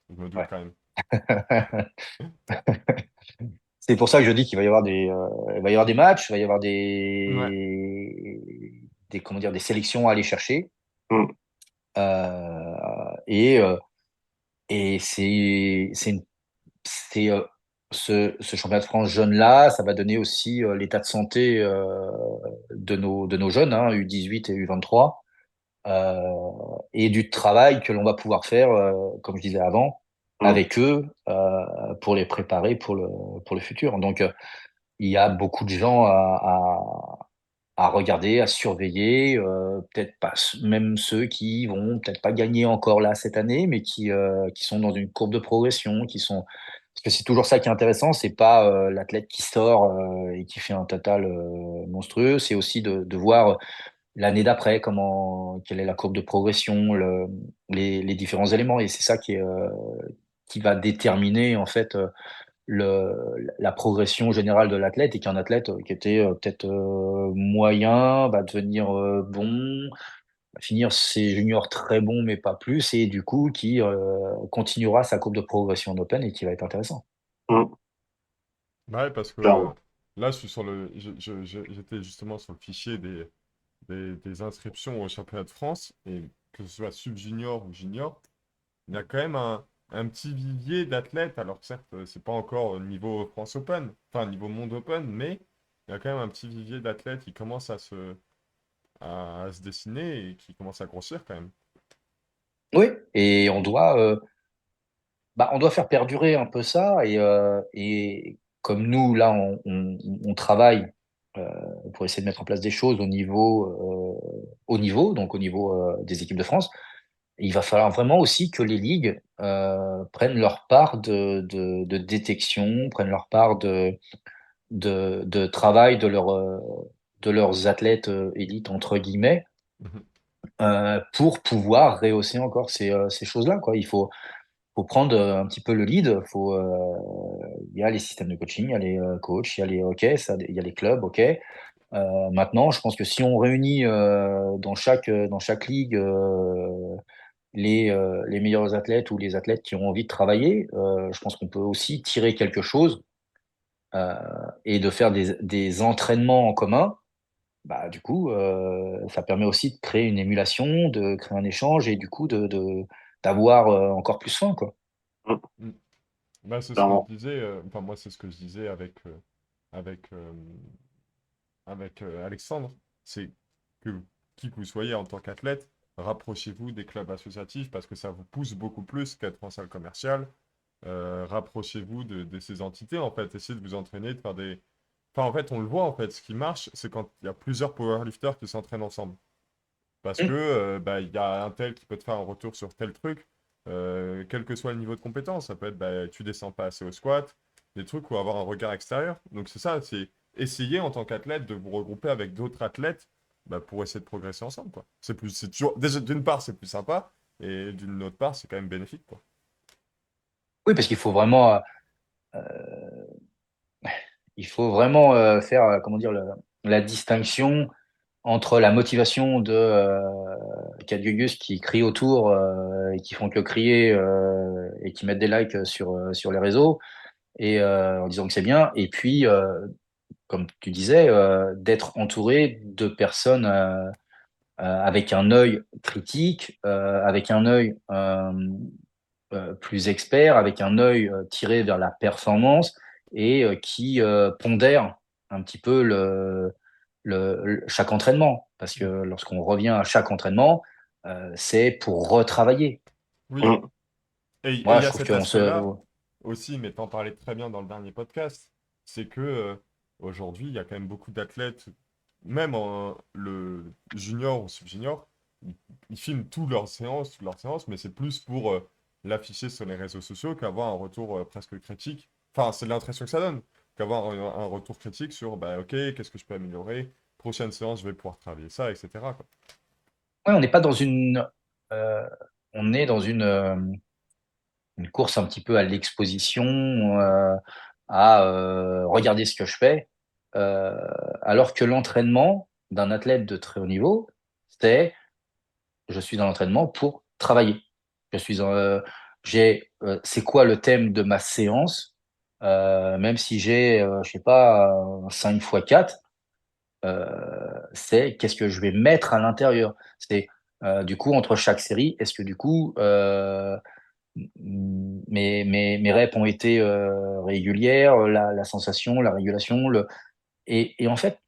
Je me doute Ouais. quand même. C'est pour ça que je dis qu'il va y avoir il va y avoir des matchs, il va y avoir Ouais. comment dire, des sélections à aller chercher. Mm, Et, c'est ce championnat de France jeune-là, ça va donner aussi l'état de santé de nos jeunes, hein, U18 et U23, et du travail que l'on va pouvoir faire, comme je disais avant, mm. avec eux pour les préparer pour le futur. Donc, il y a beaucoup de gens à regarder, à surveiller, peut-être pas même ceux qui vont peut-être pas gagner encore là cette année, mais qui sont dans une courbe de progression, parce que c'est toujours ça qui est intéressant, c'est pas l'athlète qui sort et qui fait un total monstrueux, c'est aussi de voir l'année d'après quelle est la courbe de progression, les différents éléments, et c'est ça qui va déterminer en fait la progression générale de l'athlète, et qu'un athlète qui était peut-être moyen va devenir bon, va finir ses juniors très bon mais pas plus, et du coup qui continuera sa courbe de progression en open et qui va être intéressant. Mm. Ouais, parce que Clairement. là, je suis sur j'étais justement sur le fichier des inscriptions au championnat de France, et que ce soit sub-junior ou junior, il y a quand même un petit vivier d'athlètes. Alors certes, c'est pas encore au niveau France Open, enfin niveau Monde Open, mais il y a quand même un petit vivier d'athlètes qui commence à se dessiner et qui commence à grossir quand même. Oui, et on doit faire perdurer un peu ça. Et comme nous, là, on travaille euh, pour essayer de mettre en place des choses au niveau, donc au niveau des équipes de France, il va falloir vraiment aussi que les ligues prennent leur part de détection, prennent leur part de travail de leurs athlètes élites, entre guillemets, Mhm. pour pouvoir rehausser encore ces choses-là, quoi. Il faut prendre un petit peu le lead. Il y a les systèmes de coaching, il y a les coachs, il y a les OK, ça, il y a les clubs, OK. Maintenant, je pense que si on réunit dans chaque ligue les meilleurs athlètes ou les athlètes qui ont envie de travailler, je pense qu'on peut aussi tirer quelque chose euh, et de faire des entraînements en commun. Bah, du coup, ça permet aussi de créer une émulation, de créer un échange et du coup d'avoir encore plus faim, quoi. Mm. Mm. Bah, c'est ce que je Clairement. disais, enfin moi c'est ce que je disais avec, euh, avec Alexandre, c'est que qui que vous soyez en tant qu'athlète, rapprochez-vous des clubs associatifs parce que ça vous pousse beaucoup plus qu'être en salle commerciale. Rapprochez-vous de ces entités, en fait, essayez de vous entraîner, de faire des... Enfin, en fait, on le voit, en fait, ce qui marche, c'est quand il y a plusieurs powerlifters qui s'entraînent ensemble. Parce que Mm. bah, il y a un tel qui peut te faire un retour sur tel truc, quel que soit le niveau de compétence. Ça peut être bah, tu descends pas assez au squat, des trucs ou avoir un regard extérieur. Donc c'est ça, c'est essayer en tant qu'athlète de vous regrouper avec d'autres athlètes bah, pour essayer de progresser ensemble, quoi. C'est toujours déjà d'une part c'est plus sympa et d'une autre part c'est quand même bénéfique, quoi. Oui, parce qu'il faut vraiment faire, comment dire, la distinction entre la motivation de Cadgugus qui crie autour et qui font que crier et qui mettent des likes sur les réseaux et en disant que c'est bien, et puis, comme tu disais, d'être entouré de personnes avec un œil critique, avec un œil plus expert, avec un œil tiré vers la performance et qui pondère un petit peu chaque entraînement. Parce que lorsqu'on revient à chaque entraînement, c'est pour retravailler. Oui, Mm. et il Moi, y je a trouve cet qu'on se. aspect-là aussi, mais t'en parlais très bien dans le dernier podcast, c'est que aujourd'hui, il y a quand même beaucoup d'athlètes, même en le junior ou sub-junior, ils, ils filment toutes leurs séances, mais c'est plus pour l'afficher sur les réseaux sociaux qu'avoir un retour presque critique. Enfin, c'est l'impression que ça donne, qu'avoir un retour critique sur, bah, ok, qu'est-ce que je peux améliorer, prochaine séance, je vais pouvoir travailler ça, etc., quoi. Ouais, on n'est pas dans une. euh, on est dans une course un petit peu à l'exposition, à regarder ce que je fais, euh, alors que l'entraînement d'un athlète de très haut niveau, c'est je suis dans l'entraînement pour travailler. Je suis c'est quoi le thème de ma séance, même si j'ai, je sais pas, 5 fois 4, c'est qu'est-ce que je vais mettre à l'intérieur. C'est du coup, entre chaque série, est-ce que du coup, mes reps ont été régulières, la sensation, la régulation, et en fait,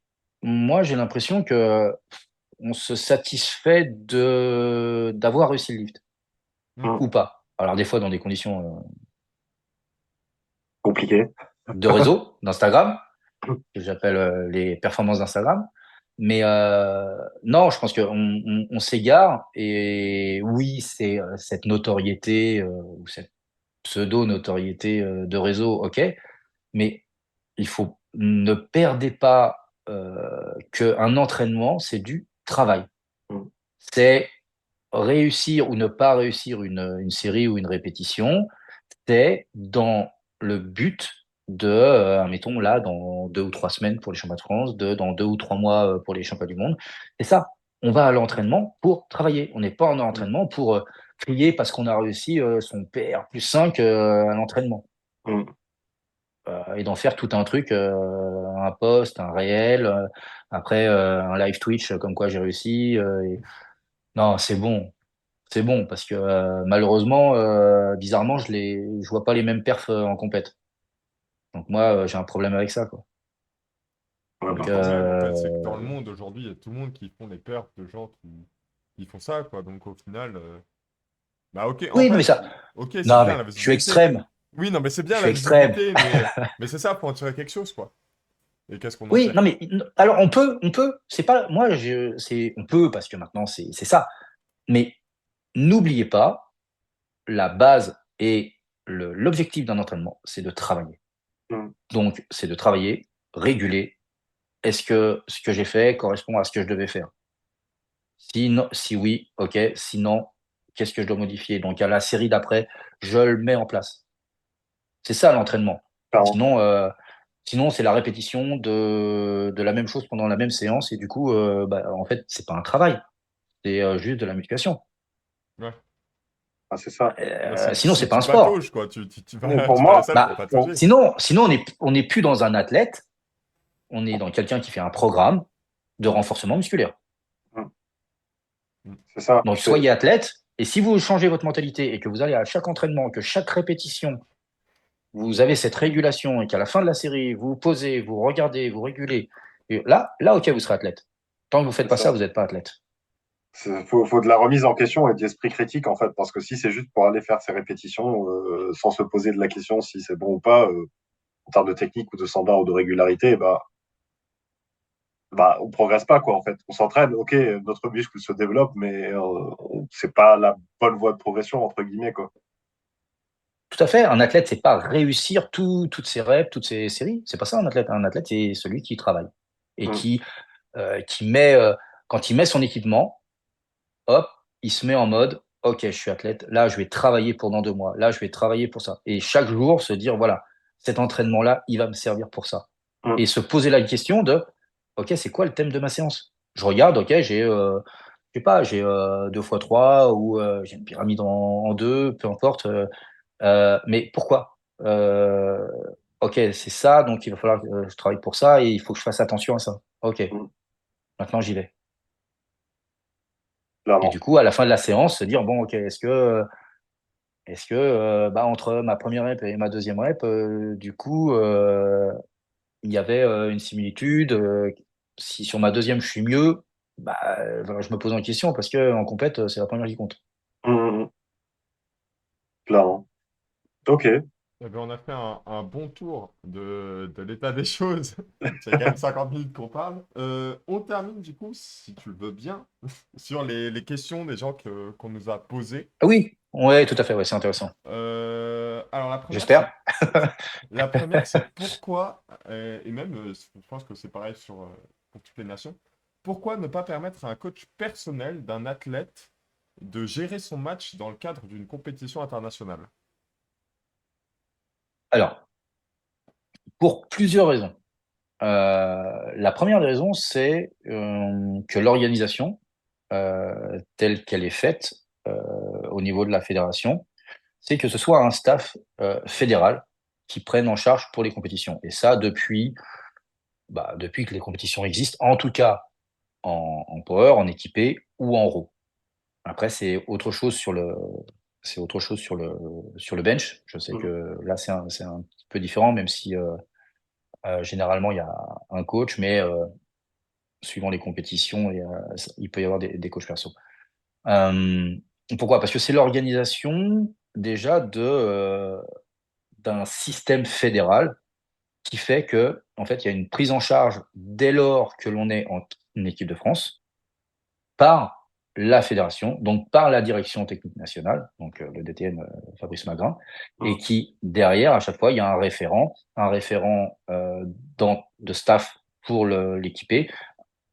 moi, j'ai l'impression que on se satisfait d'avoir réussi le lift Hmm. Mm. ou pas. Alors des fois dans des conditions Compliqué. de réseau, d'Instagram, que j'appelle les performances d'Instagram. Mais non, je pense qu'on s'égare. Et oui, c'est cette notoriété ou cette pseudo-notoriété de réseau, ok. Mais il faut ne perdez pas qu'un entraînement, c'est du travail. Mm. C'est réussir ou ne pas réussir une série ou une répétition, c'est dans le but de, admettons là, dans 2 ou 3 semaines pour les championnats de France, dans 2 ou 3 mois pour les championnats du monde. C'est ça. On va à l'entraînement pour travailler. On n'est pas en Mm. entraînement pour crier parce qu'on a réussi son PR+5 à l'entraînement. Mm. et d'en faire tout un truc, un post, un réel, après un live Twitch, comme quoi j'ai réussi. Non, c'est bon, parce que malheureusement, bizarrement, je vois pas les mêmes perfs en compète. Donc moi, j'ai un problème avec ça, quoi. Ouais, Le Donc, bah forcément. problème, en fait, c'est que dans le monde aujourd'hui, il y a tout le monde qui font les pertes de gens qui font ça, quoi. Donc au final, bah ok, en oui, non, mais fait, ça, ok, c'est non, bien mais la je suis visibilité. extrême, Oui, non, mais c'est je bien suis la extrême. visibilité, mais c'est ça, pour en tirer quelque chose, quoi. Et qu'est-ce qu'on en Oui, tire? non, mais alors on peut, c'est pas, moi, on peut parce que maintenant c'est ça. Mais n'oubliez pas, la base et l'objectif d'un entraînement, c'est de travailler. Mm. Donc, c'est de travailler, réguler. Est-ce que ce que j'ai fait correspond à ce que je devais faire? Si, non, si oui, ok. Sinon, qu'est-ce que je dois modifier? Donc, à la série d'après, je le mets en place. C'est ça l'entraînement. Clairement. Sinon, sinon c'est la répétition de la même chose pendant la même séance. Et du coup, bah, en fait, c'est pas un travail. C'est juste de la musculation. Ouais. Ah, c'est ça. Là, Sinon, c'est pas tu un sport. patauges, quoi. Tu Mais vas, pour tu vas à la moi, salle pour Bah, patauger. sinon on n'est plus dans un athlète, on est dans quelqu'un qui fait un programme de renforcement musculaire. mm, Mm. c'est ça. Donc, soyez athlète, et si vous changez votre mentalité et que vous allez à chaque entraînement, que chaque répétition, vous avez cette régulation et qu'à la fin de la série, vous vous posez, vous regardez, vous régulez, et là, ok, vous serez athlète. Tant que vous ne faites C'est pas ça, ça. vous n'êtes pas athlète. Faut de la remise en question et de l'esprit critique, en fait, parce que si c'est juste pour aller faire ses répétitions sans se poser de la question si c'est bon ou pas, en termes de technique ou de standard ou de régularité, bah, on progresse pas, quoi, en fait. On s'entraîne, ok, notre muscle se développe, mais c'est pas la bonne voie de progression, entre guillemets, quoi. Tout à fait. Un athlète, c'est pas réussir toutes ses reps, toutes ses séries. C'est pas ça un athlète. Un athlète, c'est celui qui travaille et Mm, qui met, quand il met son équipement, hop, il se met en mode, ok, je suis athlète, là, je vais travailler pendant 2 mois, là, je vais travailler pour ça. Et chaque jour, se dire, voilà, cet entraînement-là, il va me servir pour ça. mm, Et se poser la question de, ok, c'est quoi le thème de ma séance? Je regarde, ok, je sais pas, j'ai 2 x 3 ou j'ai une pyramide en deux, peu importe. Mais pourquoi? Ok, c'est ça, donc il va falloir que je travaille pour ça et il faut que je fasse attention à ça. Ok, mm, maintenant j'y vais. Et clairement. du coup, à la fin de la séance, se dire, bon, ok, est-ce que bah, entre ma première rep et ma deuxième rep, du coup, il y avait une similitude. Si sur ma deuxième, je suis mieux, bah, voilà, je me pose en question parce que en compète, c'est la première qui compte. Mm, clairement. Ok. Eh ben, on a fait un bon tour de l'état des choses. C'est quand même 50 minutes qu'on parle. On termine du coup, si tu le veux bien, sur les questions des gens qu'on nous a posées. Ah oui, ouais, tout à fait, ouais, c'est intéressant. Alors J'espère. la première, c'est pourquoi, et même je pense que c'est pareil pour toutes les nations, pourquoi ne pas permettre à un coach personnel d'un athlète de gérer son match dans le cadre d'une compétition internationale? Alors, pour plusieurs raisons. La première des raisons, c'est que l'organisation, telle qu'elle est faite au niveau de la fédération, c'est que ce soit un staff fédéral qui prenne en charge pour les compétitions. Et ça, depuis que les compétitions existent, en tout cas en power, en équipé ou en raw. Après, c'est autre chose sur le bench. Je sais Mm, que là, c'est un petit peu différent, même si généralement, il y a un coach, mais suivant les compétitions, il peut y avoir des coachs perso. Euh, Pourquoi? Parce que c'est l'organisation déjà d'un système fédéral qui fait que, en fait, il y a une prise en charge dès lors que l'on est en équipe de France par la fédération, donc par la direction technique nationale, donc le DTN Fabrice Magrin, et mm, qui, derrière, à chaque fois, il y a un référent de staff pour l'équiper,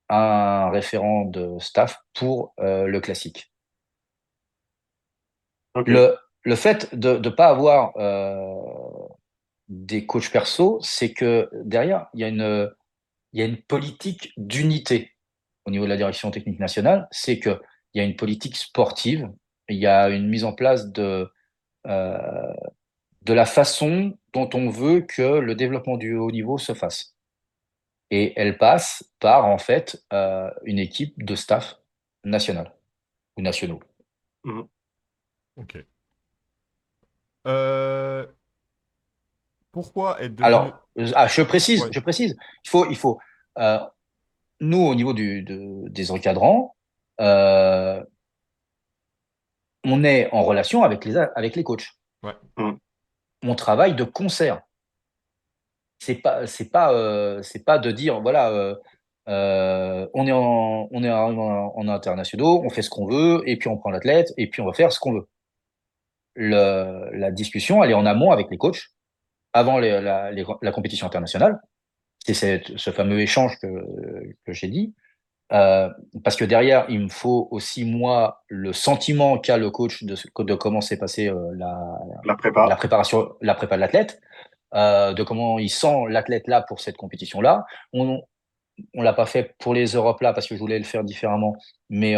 un référent de staff pour le classique. ok. Le fait de ne pas avoir des coachs perso, c'est que derrière, il y a une politique d'unité au niveau de la direction technique nationale. C'est qu'il y a une politique sportive, il y a une mise en place euh, de la façon dont on veut que le développement du haut niveau se fasse. Et elle passe par, en fait, une équipe de staff national ou nationaux. Mhm. Ok. Euh, Pourquoi être devenu... Alors, je précise, Ouais, il faut euh, nous, au niveau des encadrants, euh, on est en relation avec les coachs. ouais, Mhm. On travaille de concert. C'est pas de dire, voilà, on est en internationaux, on fait ce qu'on veut, et puis on prend l'athlète, et puis on va faire ce qu'on veut. La discussion, elle est en amont avec les coachs, avant la compétition internationale. C'est ce fameux échange que j'ai dit. Euh, Parce que derrière, il me faut aussi, moi, le sentiment qu'a le coach de comment s'est passée La prépa. la prépa de l'athlète, de comment il sent l'athlète là pour cette compétition-là. On l'a pas fait pour les Europes là parce que je voulais le faire différemment, mais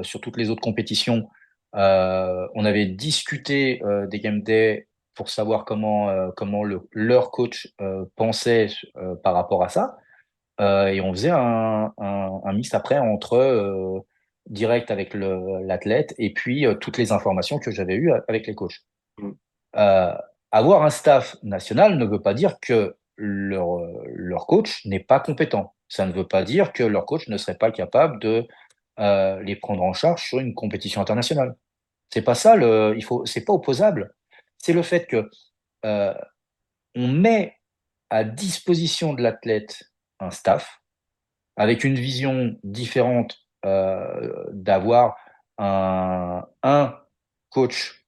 sur toutes les autres compétitions, on avait discuté des game day pour savoir comment leur coach pensait par rapport à ça. Et on faisait un mix après entre direct avec l'athlète et puis toutes les informations que j'avais eues avec les coachs. Mhm. Euh, Avoir un staff national ne veut pas dire que leur coach n'est pas compétent. Ça ne veut pas dire que leur coach ne serait pas capable de les prendre en charge sur une compétition internationale. C'est pas ça c'est pas opposable. C'est le fait que euh, on met à disposition de l'athlète un staff avec une vision différente d'avoir un coach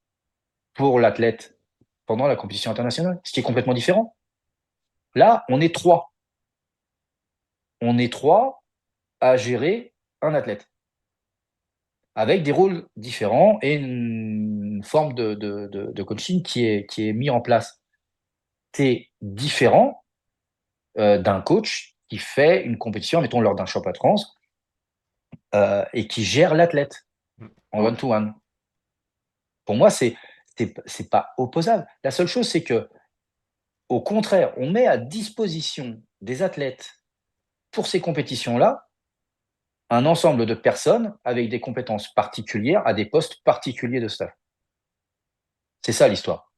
pour l'athlète pendant la compétition internationale, ce qui est complètement différent. Là, on est trois. On est trois à gérer un athlète avec des rôles différents et une forme de coaching qui est mis en place. C'est différent d'un coach qui fait une compétition, mettons lors d'un championnat de France, et qui gère l'athlète en Mhm. one-to-one. Pour moi, c'est pas opposable. La seule chose, c'est que, au contraire, on met à disposition des athlètes pour ces compétitions-là un ensemble de personnes avec des compétences particulières à des postes particuliers de staff. C'est ça l'histoire.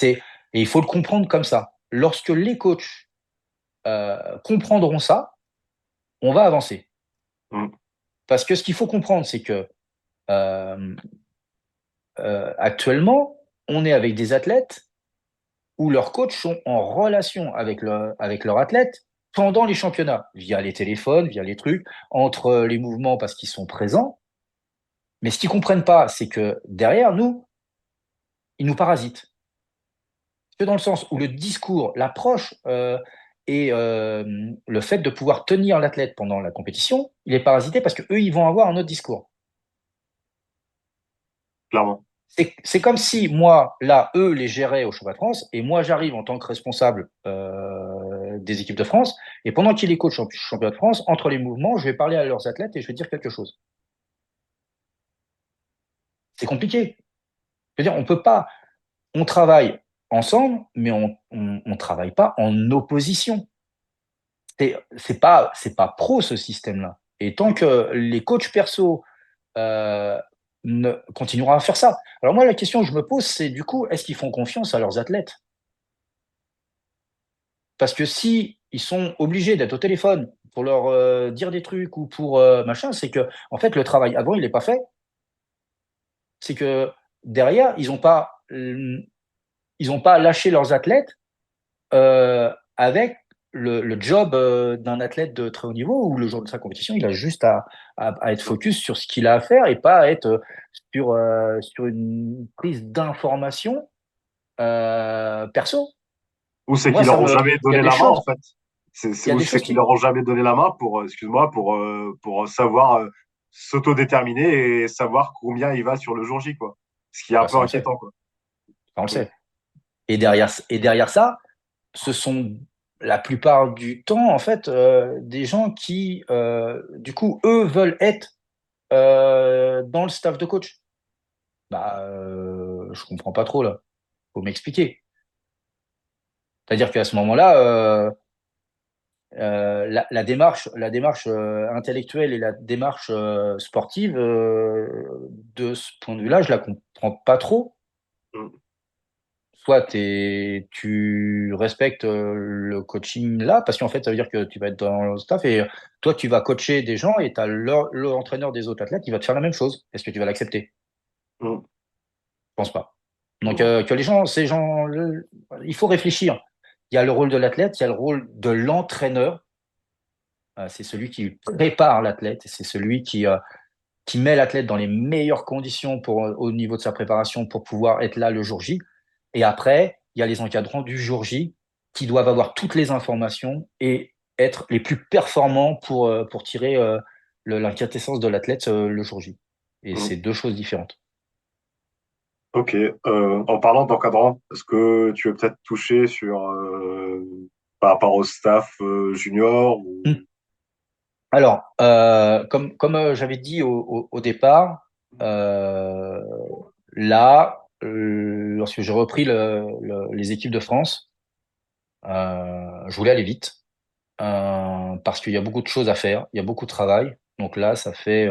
Et il faut le comprendre comme ça. Lorsque les coachs comprendront ça, on va avancer. Mhm. Parce que ce qu'il faut comprendre, c'est que euh, actuellement, on est avec des athlètes où leurs coachs sont en relation avec leurs athlètes pendant les championnats, via les téléphones, via les trucs, entre les mouvements parce qu'ils sont présents. Mais ce qu'ils comprennent pas, c'est que derrière nous, ils nous parasitent. Que dans le sens où le discours, l'approche et le fait de pouvoir tenir l'athlète pendant la compétition, il est parasité parce que eux, ils vont avoir un autre discours. Clairement. C'est comme si moi, là, eux les géraient au championnat de France et moi, j'arrive en tant que responsable des équipes de France et pendant qu'ils les coachent au championnat de France, entre les mouvements, je vais parler à leurs athlètes et je vais dire quelque chose. C'est compliqué. Je veux dire, on peut pas, on travaille ensemble, mais on travaille pas en opposition. C'est pas pro ce système-là. Et tant que les coachs perso euh, continueront à faire ça. Alors moi, la question que je me pose, c'est du coup, est-ce qu'ils font confiance à leurs athlètes? Parce que si ils sont obligés d'être au téléphone pour leur dire des trucs ou pour machin, c'est que en fait le travail avant il n'est pas fait. C'est que derrière ils ont pas lâché leurs athlètes avec le job d'un athlète de très haut niveau où le jour de sa compétition il a juste à être focus sur ce qu'il a à faire et pas à être sur une prise d'information perso. Ou c'est Moi qu'ils leur ça ont me jamais il y a donné des la main, en choses fait. il y a Ou des c'est choses qu'ils leur ont jamais donné la main pour, excuse-moi, pour savoir s'autodéterminer et savoir combien il va sur le jour J, quoi. Ce qui est un bah, peu ça on le sait. inquiétant, quoi. Ça, on le Mm. sait. Et derrière ça, ce sont la plupart du temps, en fait, des gens qui, du coup, eux, veulent être dans le staff de coach. Bah, je comprends pas trop, là. Faut m'expliquer. C'est-à-dire qu'à ce moment-là, la démarche intellectuelle et la démarche sportive, de ce point de vue-là, je la comprends pas trop. Mm. Soit tu respectes le coaching là, parce qu'en fait, ça veut dire que tu vas être dans le staff et toi, tu vas coacher des gens et tu as l'entraîneur des autres athlètes qui va te faire la même chose. Est-ce que tu vas l'accepter? Mm. Je pense pas. Donc, Non. que ces gens, il faut réfléchir. Il y a le rôle de l'athlète, il y a le rôle de l'entraîneur. C'est celui qui prépare l'athlète, c'est celui qui met l'athlète dans les meilleures conditions au niveau de sa préparation pour pouvoir être là le jour J. Et après, il y a les encadrants du jour J qui doivent avoir toutes les informations et être les plus performants pour tirer la quintessence de l'athlète le jour J. Et Mm. c'est deux choses différentes. Ok. En parlant d'encadrant, est-ce que tu veux peut-être toucher sur par rapport au staff junior Hmm. ou... Alors, comme j'avais dit au départ, euh, là, lorsque j'ai repris les équipes de France, je voulais aller vite parce qu'il y a beaucoup de choses à faire, il y a beaucoup de travail. Donc là, ça fait,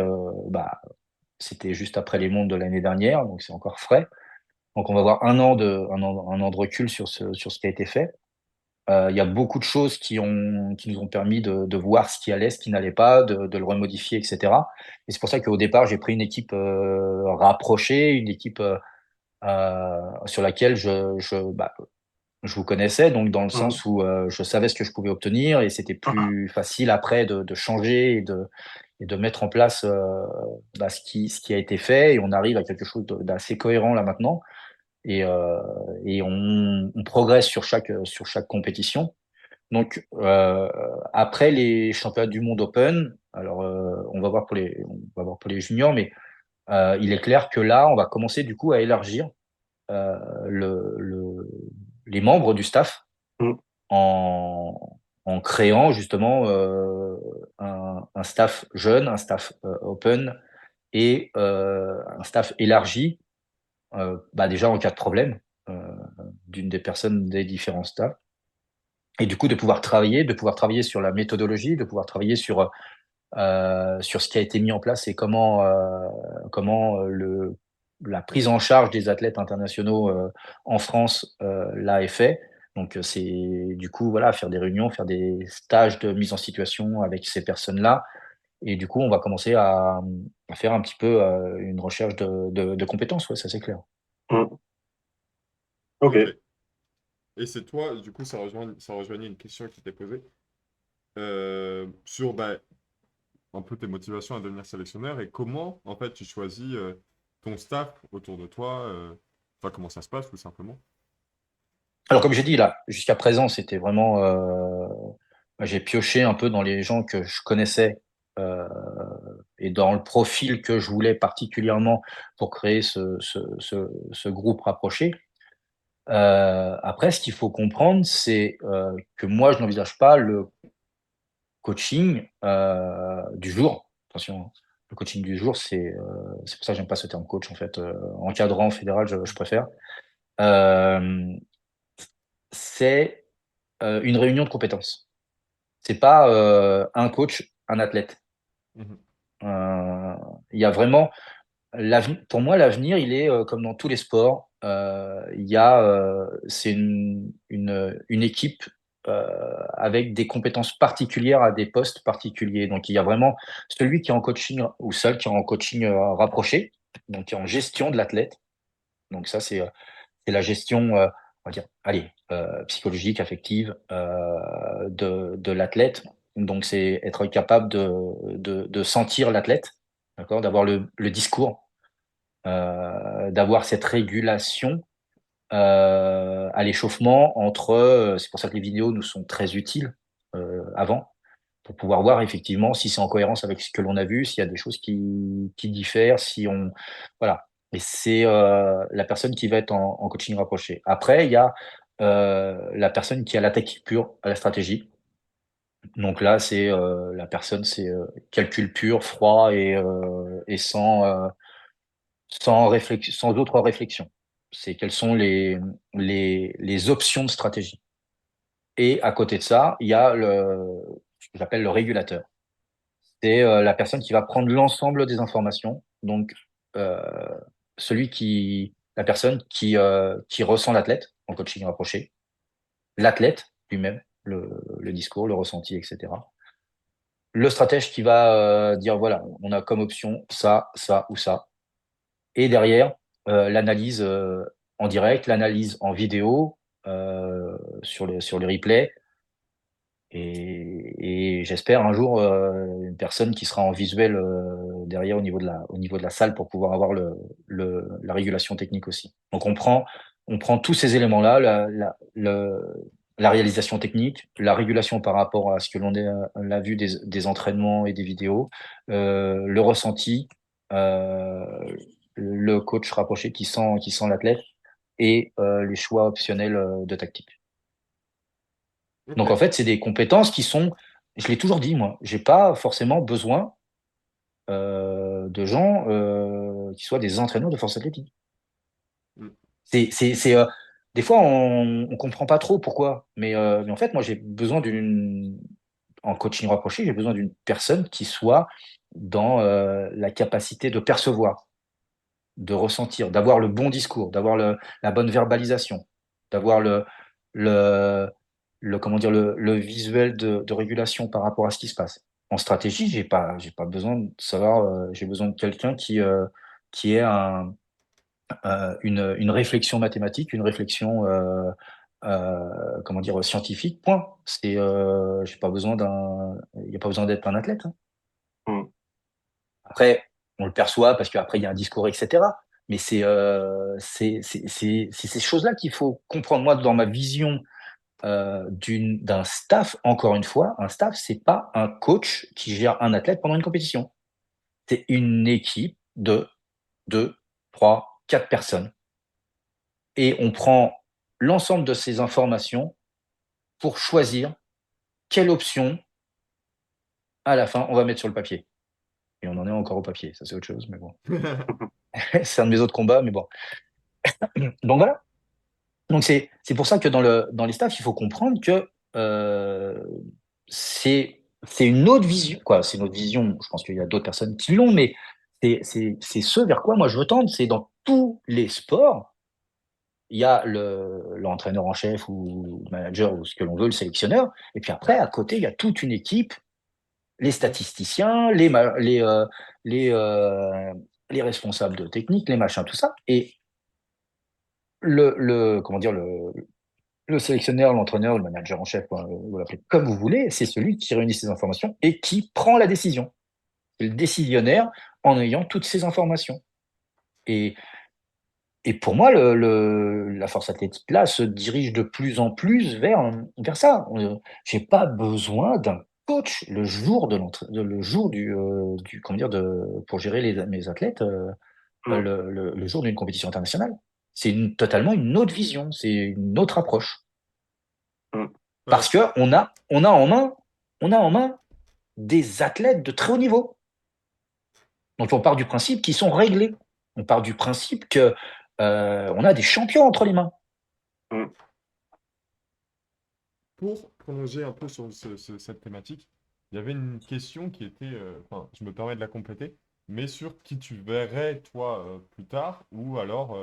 c'était juste après les mondes de l'année dernière, donc c'est encore frais. Donc on va avoir un an de recul sur ce qui a été fait. Il y a beaucoup de choses qui nous ont permis de voir ce qui allait, ce qui n'allait pas, de le remodifier, etc. Et c'est pour ça qu'au départ, j'ai pris une équipe rapprochée, une équipe sur laquelle je vous connaissais, donc dans le Mm. sens où je savais ce que je pouvais obtenir et c'était plus facile après de changer et de mettre en place ce qui a été fait et on arrive à quelque chose d'assez cohérent là maintenant et on progresse sur chaque compétition. Donc après les championnats du monde Open, alors on va voir pour les juniors, mais il est clair que là on va commencer du coup à élargir euh, les membres du staff Mm. en créant justement un staff jeune, un staff open et un staff élargi, déjà en cas de problème euh, d'une des personnes des différents staffs. Et du coup, de pouvoir travailler sur la méthodologie, de pouvoir travailler sur ce qui a été mis en place et comment la prise en charge des athlètes internationaux en France là est fait. Donc c'est du coup voilà faire des réunions, faire des stages de mise en situation avec ces personnes-là. Et du coup, on va commencer à faire un petit peu une recherche de compétences, ouais, ça c'est clair. Mm. Ok. Ok. Et c'est toi, du coup, ça rejoignait une question qui t'était posée sur bah, un peu tes motivations à devenir sélectionneur et comment, en fait, tu choisis ton staff autour de toi, enfin, comment ça se passe, tout simplement. Alors comme j'ai dit là, jusqu'à présent, c'était vraiment j'ai pioché un peu dans les gens que je connaissais euh, et dans le profil que je voulais particulièrement pour créer ce groupe rapproché. Après, ce qu'il faut comprendre, c'est que moi, je n'envisage pas le coaching du jour. Attention, hein. Le coaching du jour, c'est pour ça que j'aime pas ce terme coach en fait. Encadrant fédéral, je préfère. Euh, c'est une réunion de compétences. C'est pas un coach, un athlète. Mhm. Euh, Il y a vraiment pour moi, l'avenir, il est comme dans tous les sports. C'est une équipe avec des compétences particulières à des postes particuliers. Donc, il y a vraiment celui qui est en coaching ou celle qui est en coaching rapproché, donc qui est en gestion de l'athlète. Donc, ça, c'est la gestion, on va dire, allez, psychologique, affective de l'athlète. Donc, c'est être capable de sentir l'athlète, d'accord, d'avoir le discours d'avoir cette régulation à l'échauffement c'est pour ça que les vidéos nous sont très utiles avant, pour pouvoir voir effectivement si c'est en cohérence avec ce que l'on a vu, s'il y a des choses qui diffèrent, si on... Voilà. Et c'est la personne qui va être en coaching rapproché. Après, il y a la personne qui a la technique pure, à la stratégie. Donc là, la personne, c'est calcul pur, froid et sans autre réflexion. C'est quelles sont les options de stratégie. Et à côté de ça, il y a ce que j'appelle le régulateur. C'est la personne qui va prendre l'ensemble des informations. Donc, euh, la personne qui ressent l'athlète en coaching rapproché, l'athlète lui-même, le discours, le ressenti, etc. Le stratège qui va dire, voilà, on a comme option ça, ça ou ça. Et derrière, l'analyse en direct, l'analyse en vidéo, sur les replays. Et j'espère un jour une personne qui sera en visuel derrière au niveau de la salle pour pouvoir avoir la régulation technique aussi. Donc on prend tous ces éléments-là, la réalisation technique, la régulation par rapport à ce que l'a vu des entraînements et des vidéos, le ressenti, euh, le coach rapproché qui sent l'athlète et les choix optionnels de tactique. Donc en Ok. fait, c'est des compétences qui sont, je l'ai toujours dit moi, j'ai pas forcément besoin de gens qui soient des entraîneurs de force athlétique. Mm. C'est des fois on comprend pas trop pourquoi, mais en fait moi j'ai besoin en coaching rapproché, j'ai besoin d'une personne qui soit dans la capacité de percevoir, de ressentir, d'avoir le bon discours, d'avoir la bonne verbalisation, d'avoir le, comment dire, le visuel de régulation par rapport à ce qui se passe. En stratégie, j'ai pas besoin de savoir, j'ai besoin de quelqu'un qui ait une réflexion mathématique, une réflexion, comment dire, scientifique, point. J'ai pas besoin il n'y a pas besoin d'être un athlète, hein. Mm. Après, on le perçoit parce qu'après, il y a un discours, etc. Mais c'est ces choses-là qu'il faut comprendre. Moi, dans ma vision d'un staff, encore une fois, un staff, c'est pas un coach qui gère un athlète pendant une compétition. C'est une équipe de 2, 3, 4 personnes. Et on prend l'ensemble de ces informations pour choisir quelle option, à la fin, on va mettre sur le papier. Et on en est encore au papier, ça c'est autre chose, mais bon. C'est un de mes autres combats, mais bon. Donc voilà. Donc c'est pour ça que dans les staffs, il faut comprendre que euh, c'est une autre vision, quoi. C'est une autre vision. Je pense qu'il y a d'autres personnes qui l'ont, mais c'est ce vers quoi moi je veux tendre. C'est dans tous les sports, il y a l'entraîneur en chef ou le manager ou ce que l'on veut, le sélectionneur. Et puis après, à côté, il y a toute une équipe, les statisticiens, les, euh, les responsables de technique, les machins, tout ça. Et comment dire, le sélectionneur, l'entraîneur, le manager en chef, quoi, vous l'appelez comme vous voulez, c'est celui qui réunit ces informations et qui prend la décision. C'est le décisionnaire en ayant toutes ces informations. Et, et pour moi, la force athlétique, là, se dirige de plus en plus vers ça. J'ai pas besoin d'un coach le jour le jour comment dire, pour gérer mes athlètes, Mm. le jour d'une compétition internationale. C'est totalement une autre vision, c'est une autre approche. Mm. Parce Ouais, que on a en main des athlètes de très haut niveau. Donc on part du principe qu'ils sont réglés. On part du principe que on a des champions entre les mains. Mm. pour prolonger un peu sur cette thématique, il y avait une question qui était, enfin, je me permets de la compléter, mais sur qui tu verrais, toi, plus tard, ou alors,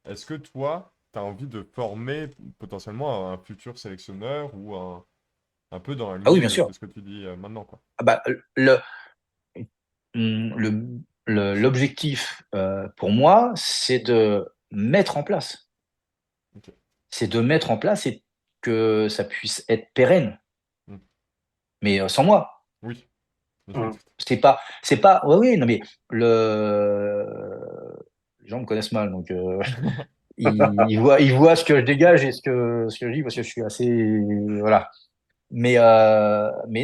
est-ce que toi, tu as envie de former potentiellement un futur sélectionneur ou un peu dans la Ah oui, lignée bien de sûr. ce que tu dis maintenant, quoi. Ah bah, le, l'objectif pour moi, c'est de mettre en place. Ok. C'est de mettre en place et que ça puisse être pérenne, Mm. mais sans moi. Oui. Mm. C'est pas, oui, oui, non, mais les gens me connaissent mal, donc ils voient ce que je dégage et ce que je dis parce que je suis assez, voilà. Mais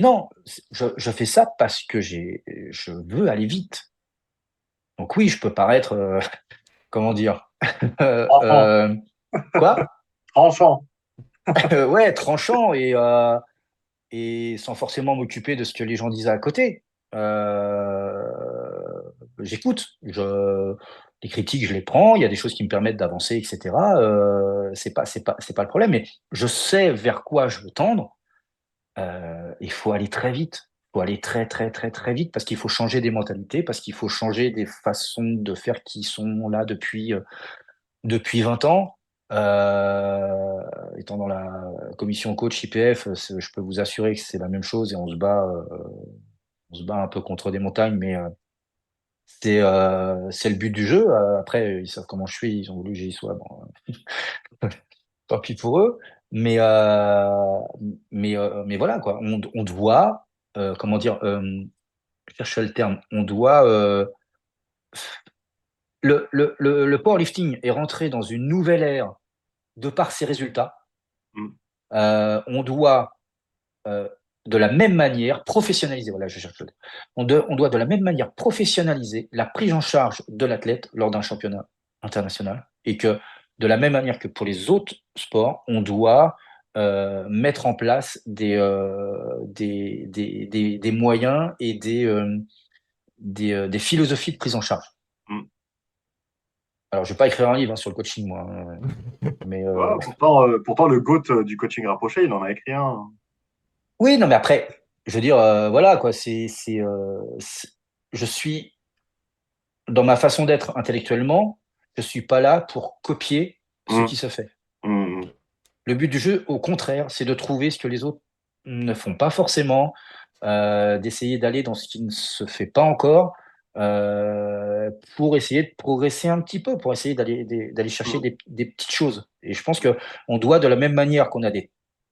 non, je fais ça parce que je veux aller vite. Donc oui, je peux paraître, comment dire, euh, Tranchant. euh, quoi? Tranchant. Ouais, tranchant et sans forcément m'occuper de ce que les gens disent à côté. Euh, J'écoute. les critiques, je les prends. Il y a des choses qui me permettent d'avancer, etc. C'est pas le problème. Mais je sais vers quoi je veux tendre. Il faut aller très vite. Il faut aller très, très, très, très vite parce qu'il faut changer des mentalités, parce qu'il faut changer des façons de faire qui sont là depuis 20 ans. Étant dans la commission coach IPF, je peux vous assurer que c'est la même chose et on se bat un peu contre des montagnes, mais c'est le but du jeu. Après, ils savent comment je suis, ils ont voulu que j'y sois. Bon, tant pis pour eux. Mais voilà, quoi. On doit, comment dire, je cherche le terme, on doit. Le powerlifting est rentré dans une nouvelle ère de par ses résultats. Mm. On doit de la même manière professionnaliser, voilà, je cherche le terme. On doit de la même manière professionnaliser la prise en charge de l'athlète lors d'un championnat international et que de la même manière que pour les autres sports, on doit mettre en place des moyens et des philosophies de prise en charge. Mm. Alors, je ne vais pas écrire un livre sur le coaching, moi, mais Ouais, pourtant, le GOAT du coaching rapproché, il en a écrit un. oui, non, mais après, je veux dire, voilà, quoi, je suis dans ma façon d'être intellectuellement, je suis pas là pour copier ce Mm. qui se fait. Mm. Le but du jeu, au contraire, c'est de trouver ce que les autres ne font pas forcément, d'essayer d'aller dans ce qui ne se fait pas encore, pour essayer de progresser un petit peu, pour essayer d'aller chercher Mm. des petites choses. Et je pense que on doit, de la même manière qu'on a des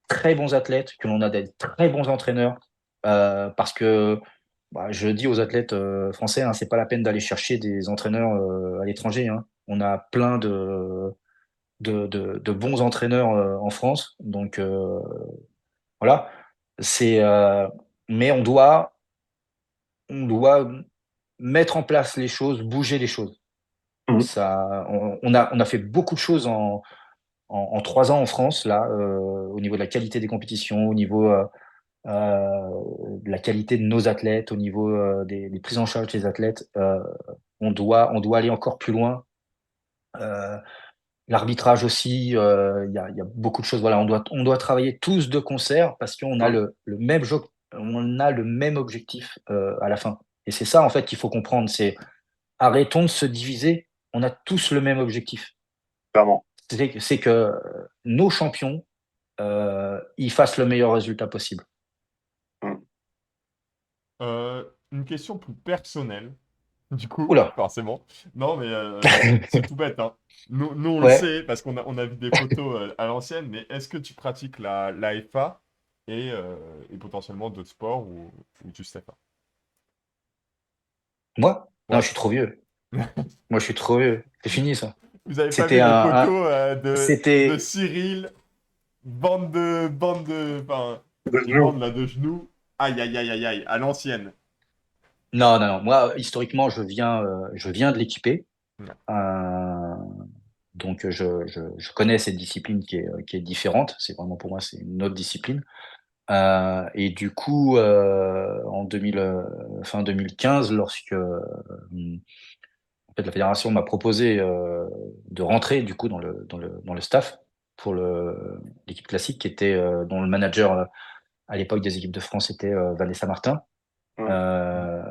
très bons athlètes, que l'on a des très bons entraîneurs, parce que je dis aux athlètes français, hein, c'est pas la peine d'aller chercher des entraîneurs à l'étranger, hein. On a plein de bons entraîneurs en France. Donc voilà, c'est mais on doit mettre en place les choses, bouger les choses. Mm. Ça, on a fait beaucoup de choses en 3 ans en France là, au niveau de la qualité des compétitions, au niveau de la qualité de nos athlètes, au niveau des prises en charge des athlètes. On doit aller encore plus loin. Euh, L'arbitrage aussi, il y a beaucoup de choses. Voilà, on doit travailler tous de concert parce qu'on a Mm. le même objectif à la fin. Et c'est ça, en fait, qu'il faut comprendre. C'est arrêtons de se diviser. On a tous le même objectif. Clairement. C'est que nos champions, ils fassent le meilleur résultat possible. Mm. Une question plus personnelle, du coup, Oula. forcément. Non, mais c'est tout bête, hein. Nous, on le Ouais. sait parce qu'on a vu des photos à l'ancienne, mais est-ce que tu pratiques la FA et potentiellement d'autres sports ou tu sais pas? Moi? Non, je Ouais. suis trop vieux. Moi, je suis trop vieux. C'est fini, ça. Vous avez pas C'était vu les un, photos de c'était. Cyril, enfin, De les genoux. bandes là de genoux. Aïe, aïe, aïe, aïe, aïe, à l'ancienne. Non, non, non. Moi, historiquement, je viens de l'équiper. Ouais. Euh, donc, je connais cette discipline qui est différente. C'est vraiment, pour moi, c'est une autre discipline. Et du coup, fin 2015, lorsque en fait, la fédération m'a proposé de rentrer du coup dans le staff pour l'équipe classique, dont le manager à l'époque des équipes de France était Vanessa Martin. Mm. Euh,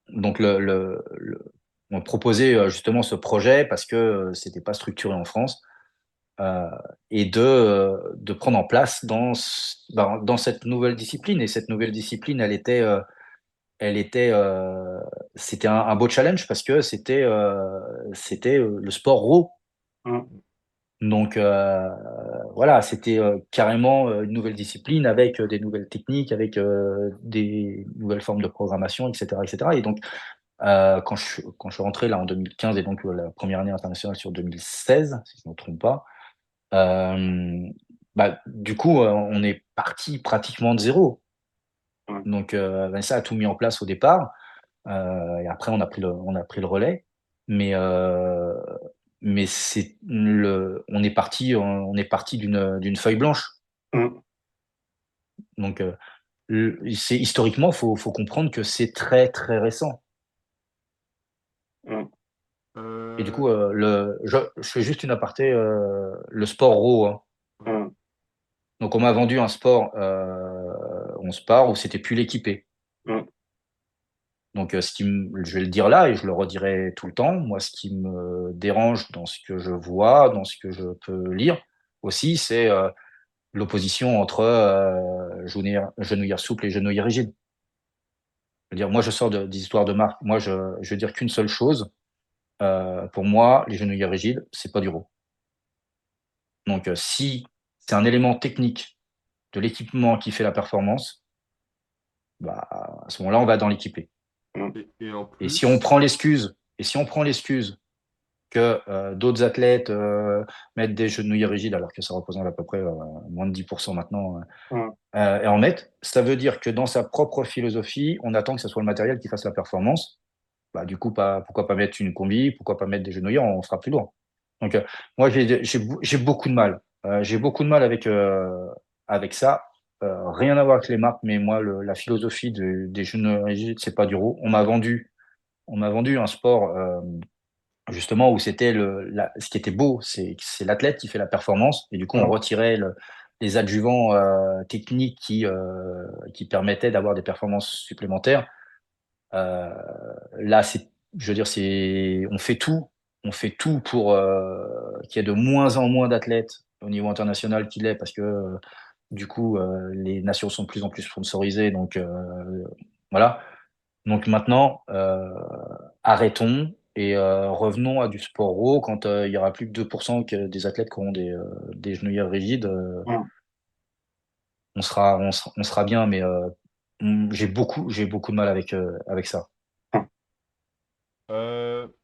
donc on me proposait justement ce projet parce que c'était pas structuré en France, euh, et de prendre en place dans cette nouvelle discipline. Et cette nouvelle discipline, c'était un beau challenge parce que c'était le sport raw. Mm. Donc voilà, c'était carrément une nouvelle discipline avec des nouvelles techniques, avec des nouvelles formes de programmation, etc., etc. Et donc quand je suis rentré là en 2015 et donc la première année internationale sur 2016, si je ne me trompe pas, euh, du coup on est parti pratiquement de zéro. Mm. Donc Vanessa a tout mis en place au départ. Et après, on a pris le relais. Mais on est parti d'une feuille blanche. Mm. Donc, historiquement, faut comprendre que c'est très, très récent. Mm. Et du Euh, coup, je fais juste une aparté, le sport raw, hein. Hum, Donc, on m'a vendu un sport, on sport où c'était plus l'équipé. hum, Donc, je vais le dire là et je le redirai tout le temps. Moi, ce qui me dérange dans ce que je vois, dans ce que je peux lire aussi, c'est l'opposition entre genouillère souple et genouillère rigide. Je veux dire, moi, je sors des histoires de marque. Moi, je veux dire qu'une seule chose. Pour moi, les genouillères rigides, c'est pas du raw. Donc, si c'est un élément technique de l'équipement qui fait la performance, bah, à ce moment-là, on va dans l'équipé. hum. et en Et si on plus, prend l'excuse, que d'autres athlètes mettent des genouillères rigides, alors que ça représente à peu près moins de 10% maintenant, Hum. et en mettre, ça veut dire que dans sa propre philosophie, on attend que ce soit le matériel qui fasse la performance. Bah, du coup, pourquoi pas mettre une combi, pourquoi pas mettre des genouillères, on sera plus loin. Donc, moi, j'ai beaucoup de mal. J'ai beaucoup de mal avec ça. Rien à voir avec les marques, mais moi, la philosophie des genouillères rigides, c'est pas du raw. On m'a vendu un sport justement où ce qui était beau, c'est l'athlète qui fait la performance, et du coup on Hum. retirait les adjuvants techniques qui permettaient d'avoir des performances supplémentaires. Euh, Là, je veux dire, on fait tout pour qu'il y ait de moins en moins d'athlètes au niveau international qu'il est, parce que du coup les nations sont de plus en plus sponsorisées, donc voilà. Donc maintenant, arrêtons et revenons à du sport raw quand il y aura plus que 2% des athlètes qui auront des genouillères rigides. Hum. On sera bien, mais j'ai beaucoup de mal avec ça.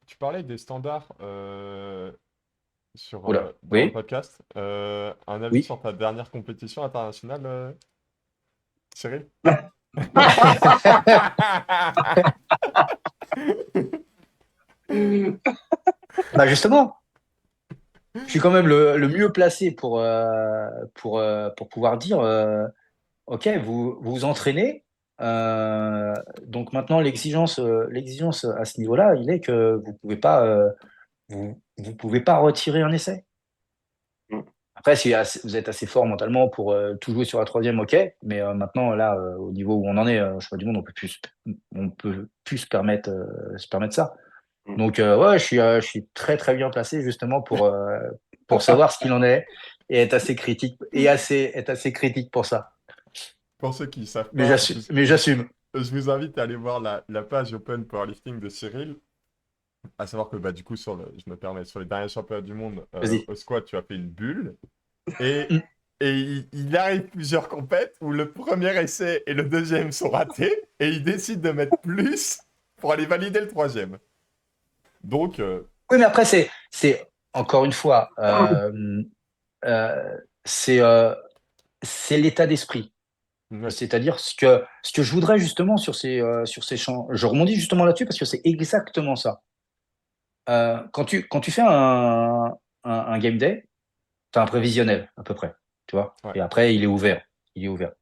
tu parlais des standards Oula, dans le oui, podcast. Un avis oui. sur ta dernière compétition internationale, Cyril? Bah justement, je suis quand même le mieux placé pour pouvoir dire, OK, vous vous entraînez. Donc maintenant, l'exigence à ce niveau-là, il est que vous pouvez pas retirer un essai. Hum. Après, si vous êtes assez fort mentalement pour tout jouer sur la troisième, OK. Mais maintenant, là, au niveau où on en est, je sais pas du monde, on peut plus se permettre ça. Hum. Donc, ouais, je suis très très bien placé justement pour savoir ce qu'il en est et être assez critique pour ça. Pour ceux qui ne savent pas, Mais j'assume. je vous invite à aller voir la page Open Powerlifting de Cyril. À savoir que bah, du coup, je me permets, sur les derniers championnats du monde, Vas-y. au squat, tu as fait une bulle. Et, Mm. et il arrive plusieurs compètes où le premier essai et le deuxième sont ratés. Et il décide de mettre plus pour aller valider le troisième. Donc, Oui, mais après, c'est encore une fois, euh, c'est euh, c'est l'état d'esprit. ouais, C'est-à-dire ce que je voudrais justement sur ces champs. Je rebondis justement là-dessus parce que c'est exactement ça. Quand tu fais un game day, tu as un prévisionnel à peu près, tu vois. ouais. Et après, il est ouvert. Il est ouvert.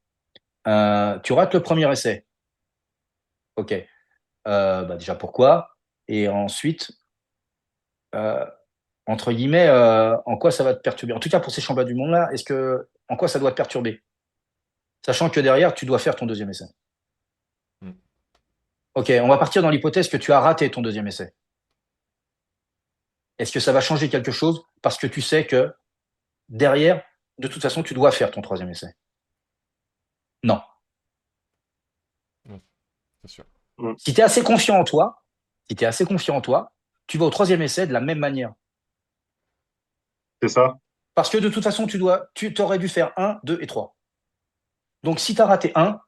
Tu rates le premier essai. OK. Bah déjà pourquoi? Et ensuite, euh, entre guillemets, en quoi ça va te perturber? En tout cas, pour ces championnats du monde-là, en quoi ça doit te perturber? Sachant que derrière, tu dois faire ton deuxième essai. Mm. OK, on va partir dans l'hypothèse que tu as raté ton deuxième essai. Est-ce que ça va changer quelque chose parce que tu sais que derrière, de toute façon, tu dois faire ton troisième essai? Non. Ouais, c'est sûr. Hum. Si tu es assez confiant en toi, si tu es assez confiant en toi, tu vas au troisième essai de la même manière. C'est ça? Parce que de toute façon, tu t'aurais dû faire un, 2 et 3. Donc si tu as raté un,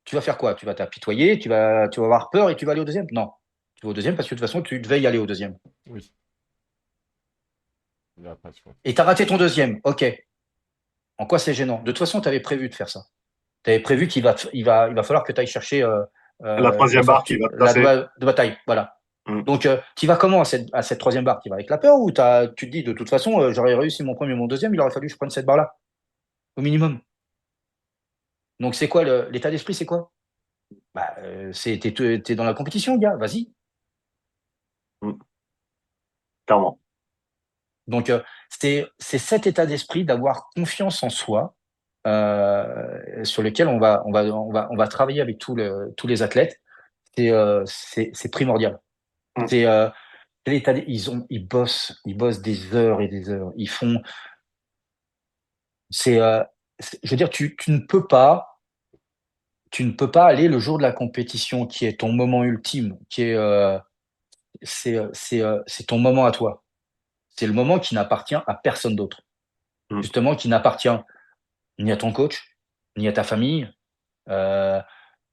tu vas faire quoi? Tu vas t'apitoyer, tu vas avoir peur et tu vas aller au deuxième? Non. Tu vas au deuxième parce que de toute façon, tu devais y aller au deuxième. Oui. Et après, je vois. Et tu as raté ton deuxième. OK. En quoi c'est gênant? De toute façon, tu avais prévu de faire ça. Tu avais prévu il va falloir que tu ailles chercher La la troisième barre qui sortie, va te passer. de bataille. Voilà. Hum. Donc, tu vas comment à cette troisième barre? Tu vas avec la peur ou tu te dis, de toute façon, j'aurais réussi mon premier et mon deuxième, il aurait fallu que je prenne cette barre-là, au minimum. Donc, c'est quoi l'état d'esprit? C'est quoi? Bah, t'es dans la compétition, gars, vas-y. Hum. clairement. Donc, c'est cet état d'esprit d'avoir confiance en soi sur lequel on va travailler avec tous les athlètes. C'est primordial. Mm. C'est ils bossent des heures et des heures. C'est, je veux dire, tu ne peux pas aller le jour de la compétition qui est ton moment ultime, c'est ton moment à toi. C'est le moment qui n'appartient à personne d'autre. Mm. Justement, qui n'appartient ni à ton coach, ni à ta famille, euh,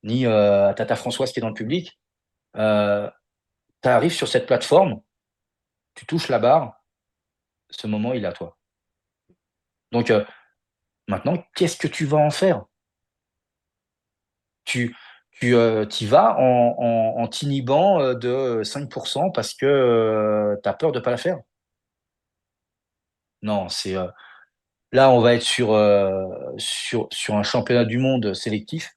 ni à Tata Françoise qui est dans le public. Tu arrives sur cette plateforme, tu touches la barre, ce moment, il est à toi. Donc maintenant, qu'est-ce que tu vas en faire? Tu, t'y vas en t'inhibant de 5% parce que tu as peur de ne pas la faire. Non, là, on va être sur un championnat du monde sélectif.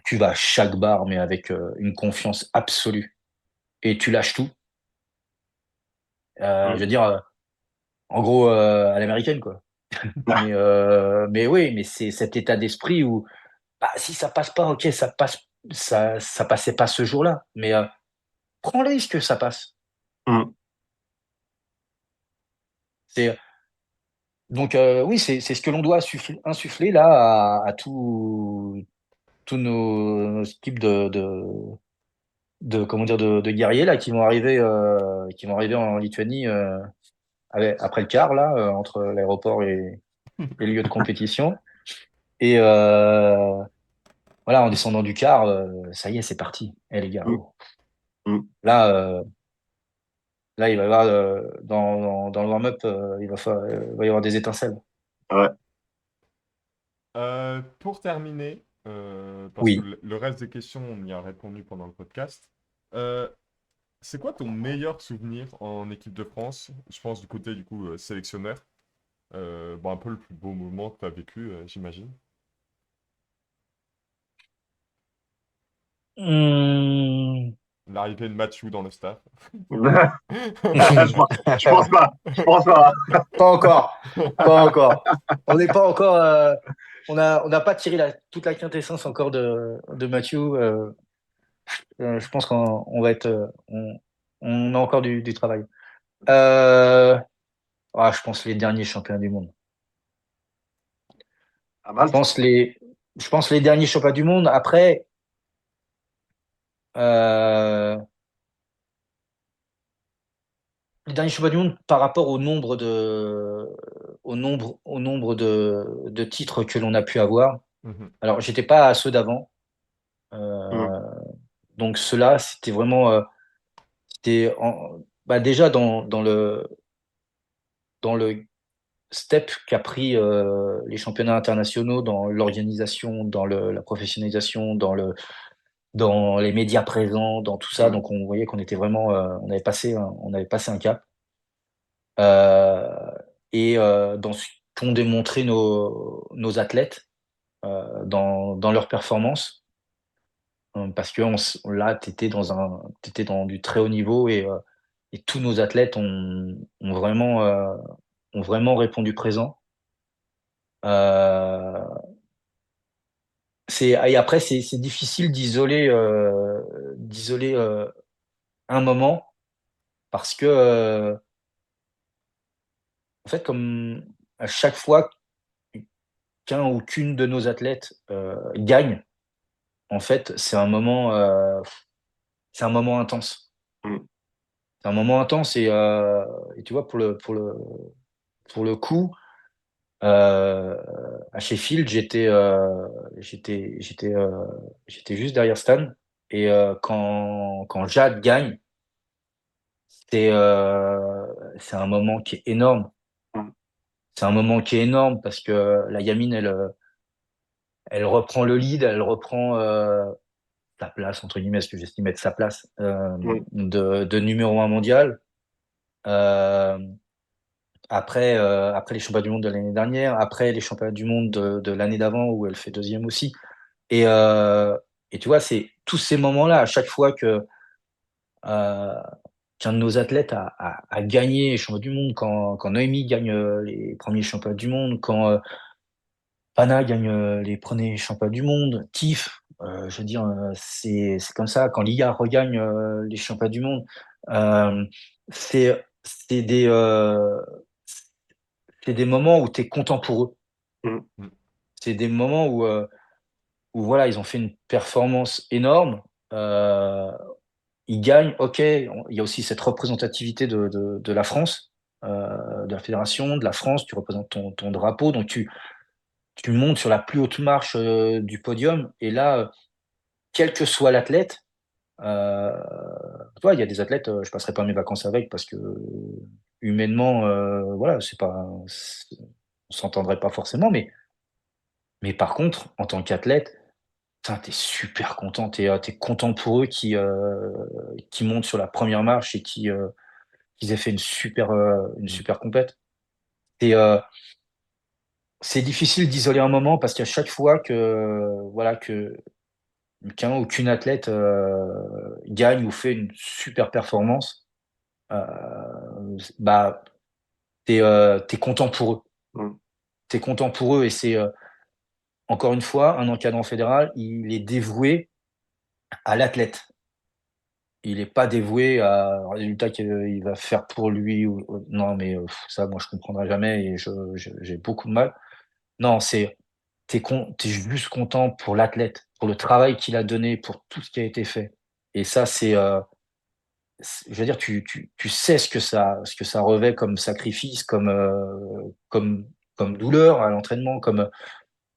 Tu vas à chaque barre, mais avec une confiance absolue. Et tu lâches tout. Je Mm. veux dire, en gros, à l'américaine, quoi. Mais oui, mais c'est cet état d'esprit où, bah, si ça passe pas, ok, ça passe, ça passait pas ce jour-là. Mais prends le risque que ça passe. Mm. C'est, donc, oui, c'est ce que l'on doit insuffler là à tous nos types comment dire, de guerriers là, qui vont arriver en Lituanie après le quart, là, entre l'aéroport et le lieu de compétition. Et voilà, en descendant du car, ça y est, c'est parti. Eh les gars, Mm. oh. Mm. Là, là, il va y avoir dans le warm-up, il va y avoir des étincelles. Ouais. Pour terminer, parce que Oui. le reste des questions, on y a répondu pendant le podcast. euh, c'est quoi ton meilleur souvenir en équipe de France? Je pense du côté du coup sélectionneur. Bon, un peu le plus beau moment que tu as vécu, j'imagine. Hum. L'arrivée de Mathieu dans le staff. Je pense pas. Je pense pas. Pas encore, pas encore. On n'est pas encore. On n'a pas tiré toute la quintessence encore de Mathieu. Je pense qu'on va être. On a encore du travail. Euh, je pense les derniers championnats du monde. À Je Malte? pense les, je pense les derniers championnats du monde. Après, euh, les derniers championnats du monde par rapport au nombre de titres que l'on a pu avoir. Mhm. Alors, j'étais pas à ceux d'avant. Mm. Euh, donc cela, c'était vraiment, bah, déjà dans le step qu'a pris les championnats internationaux dans l'organisation, la professionnalisation, dans les médias présents, dans tout ça. Mm. Donc on voyait qu'on était vraiment, on avait passé un cap. Euh, et dans ce qu'ont démontré nos athlètes dans leur performance. Parce que là, t'étais dans du très haut niveau et tous nos athlètes ont vraiment répondu présent. Euh, et après, c'est difficile d'isoler un moment parce que, en fait, comme à chaque fois qu'un ou qu'une de nos athlètes gagne, en fait, c'est un moment intense. Mm. C'est un moment intense et tu vois, pour le coup, à Sheffield, j'étais juste derrière Stan. Et quand Jade gagne, c'est c'est un moment qui est énorme. Mm. C'est un moment qui est énorme parce que la gamine, elle reprend le lead, elle reprend sa place, entre guillemets, ce que j'estime être sa place Mm. de numéro un mondial. Euh, après les championnats du monde de l'année dernière, après les championnats du monde de l'année d'avant où elle fait deuxième aussi. Et, euh, et tu vois, c'est tous ces moments-là, à chaque fois que qu'un de nos athlètes a gagné les championnats du monde, quand Noémie gagne les premiers championnats du monde, quand Pana gagne les premiers championnats du monde, Tiff, je veux dire, c'est comme ça. Quand Liga regagne les championnats du monde, euh, c'est des moments où tu es content pour eux. Mm. Mm. C'est des moments où voilà, ils ont fait une performance énorme. Euh, Ils gagnent, ok. Il y a aussi cette représentativité de la France, de la fédération, de la France. Tu représentes ton drapeau, donc tu montes sur la plus haute marche du podium. Et là, quel que soit l'athlète, euh, tu vois, il y a des athlètes, je passerai pas mes vacances avec parce que humainement, voilà, on s'entendrait pas forcément, mais par contre, en tant qu'athlète, putain, t'es super content, t'es content pour eux qui montent sur la première marche et qu'ils aient fait une Mm. super compète. Et c'est difficile d'isoler un moment parce qu'à chaque fois voilà, qu'un ou qu'une athlète gagne ou fait une super performance, euh, bah, t'es content pour eux. Mm. T'es content pour eux et c'est, encore une fois, un encadrant fédéral, il est dévoué à l'athlète. Il n'est pas dévoué au résultat qu'il va faire pour lui. Non, mais ça, moi, je comprendrai jamais et j'ai beaucoup de mal. Non, t'es juste content pour l'athlète, pour le travail qu'il a donné, pour tout ce qui a été fait. Et ça, je veux dire, tu sais ce que ça revêt comme sacrifice, comme douleur à l'entraînement,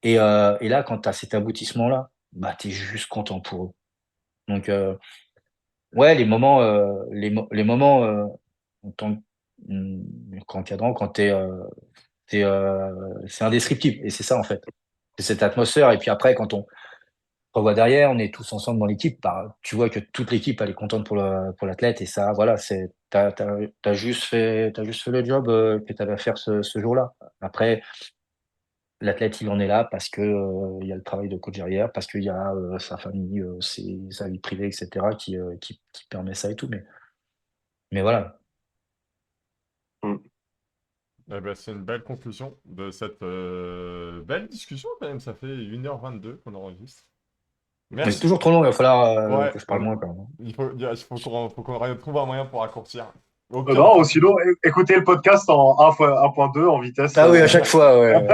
et là, quand tu as cet aboutissement-là, bah, tu es juste content pour eux. Donc, ouais, les moments en tant qu'encadrant, quand c'est indescriptible. Et c'est ça, en fait. C'est cette atmosphère. Et puis après, quand on revoit derrière, on est tous ensemble dans l'équipe, bah, tu vois que toute l'équipe, elle est contente pour l'athlète. Et ça, voilà, t'as juste fait le job que tu avais à faire ce jour-là. Après, l'athlète, il en est là parce que il y a le travail de coach derrière, parce qu'il y a sa famille, sa vie privée, etc., qui permet ça et tout. Mais voilà. Mm. Eh ben, c'est une belle conclusion de cette belle discussion quand même. Ça fait 1h22 qu'on enregistre. Mais c'est Merci. toujours trop long, il va falloir Ouais, que je parle moins quand même. il faut qu'on trouve un moyen pour raccourcir. Au pire, on Non, ou fera plus. sinon, écoutez le podcast en 1.2 en vitesse. Ah oui, à chaque fois, ouais.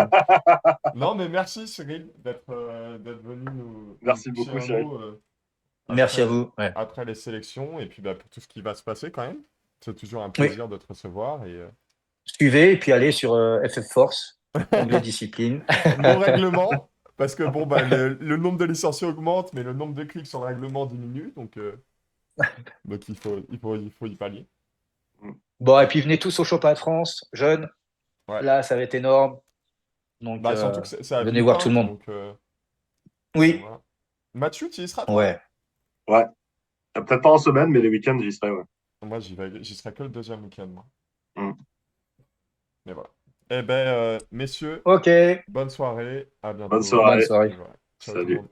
Non, mais merci Cyril d'être venu nous Merci toucher beaucoup, un Cyril. mot Merci à après, vous. Ouais. après les sélections et puis bah, pour tout ce qui va se passer quand même. C'est toujours un Oui, plaisir de te recevoir et suivez et puis allez sur FF Force, onglet discipline. mon règlement, parce que bon bah le nombre de licenciés augmente, mais le nombre de clics sur le règlement diminue, donc il faut y pallier. Bon, et puis venez tous au Chopin de France, jeunes. Ouais. Là, ça va être énorme. Donc, Bah surtout que c'est à venez voir tout le Villepinte, monde. donc Oui, voilà. Mathieu, tu y seras toi? ouais. Ouais. Peut-être pas en semaine, mais les week-ends, j'y serai, ouais. Moi j'y serai que le deuxième week-end, moi. Mm. Mais voilà. Eh ben messieurs, Ok. bonne soirée, à Bonne bientôt. Bonne soirée. soirée. Et voilà. Ciao tout le Salut. monde.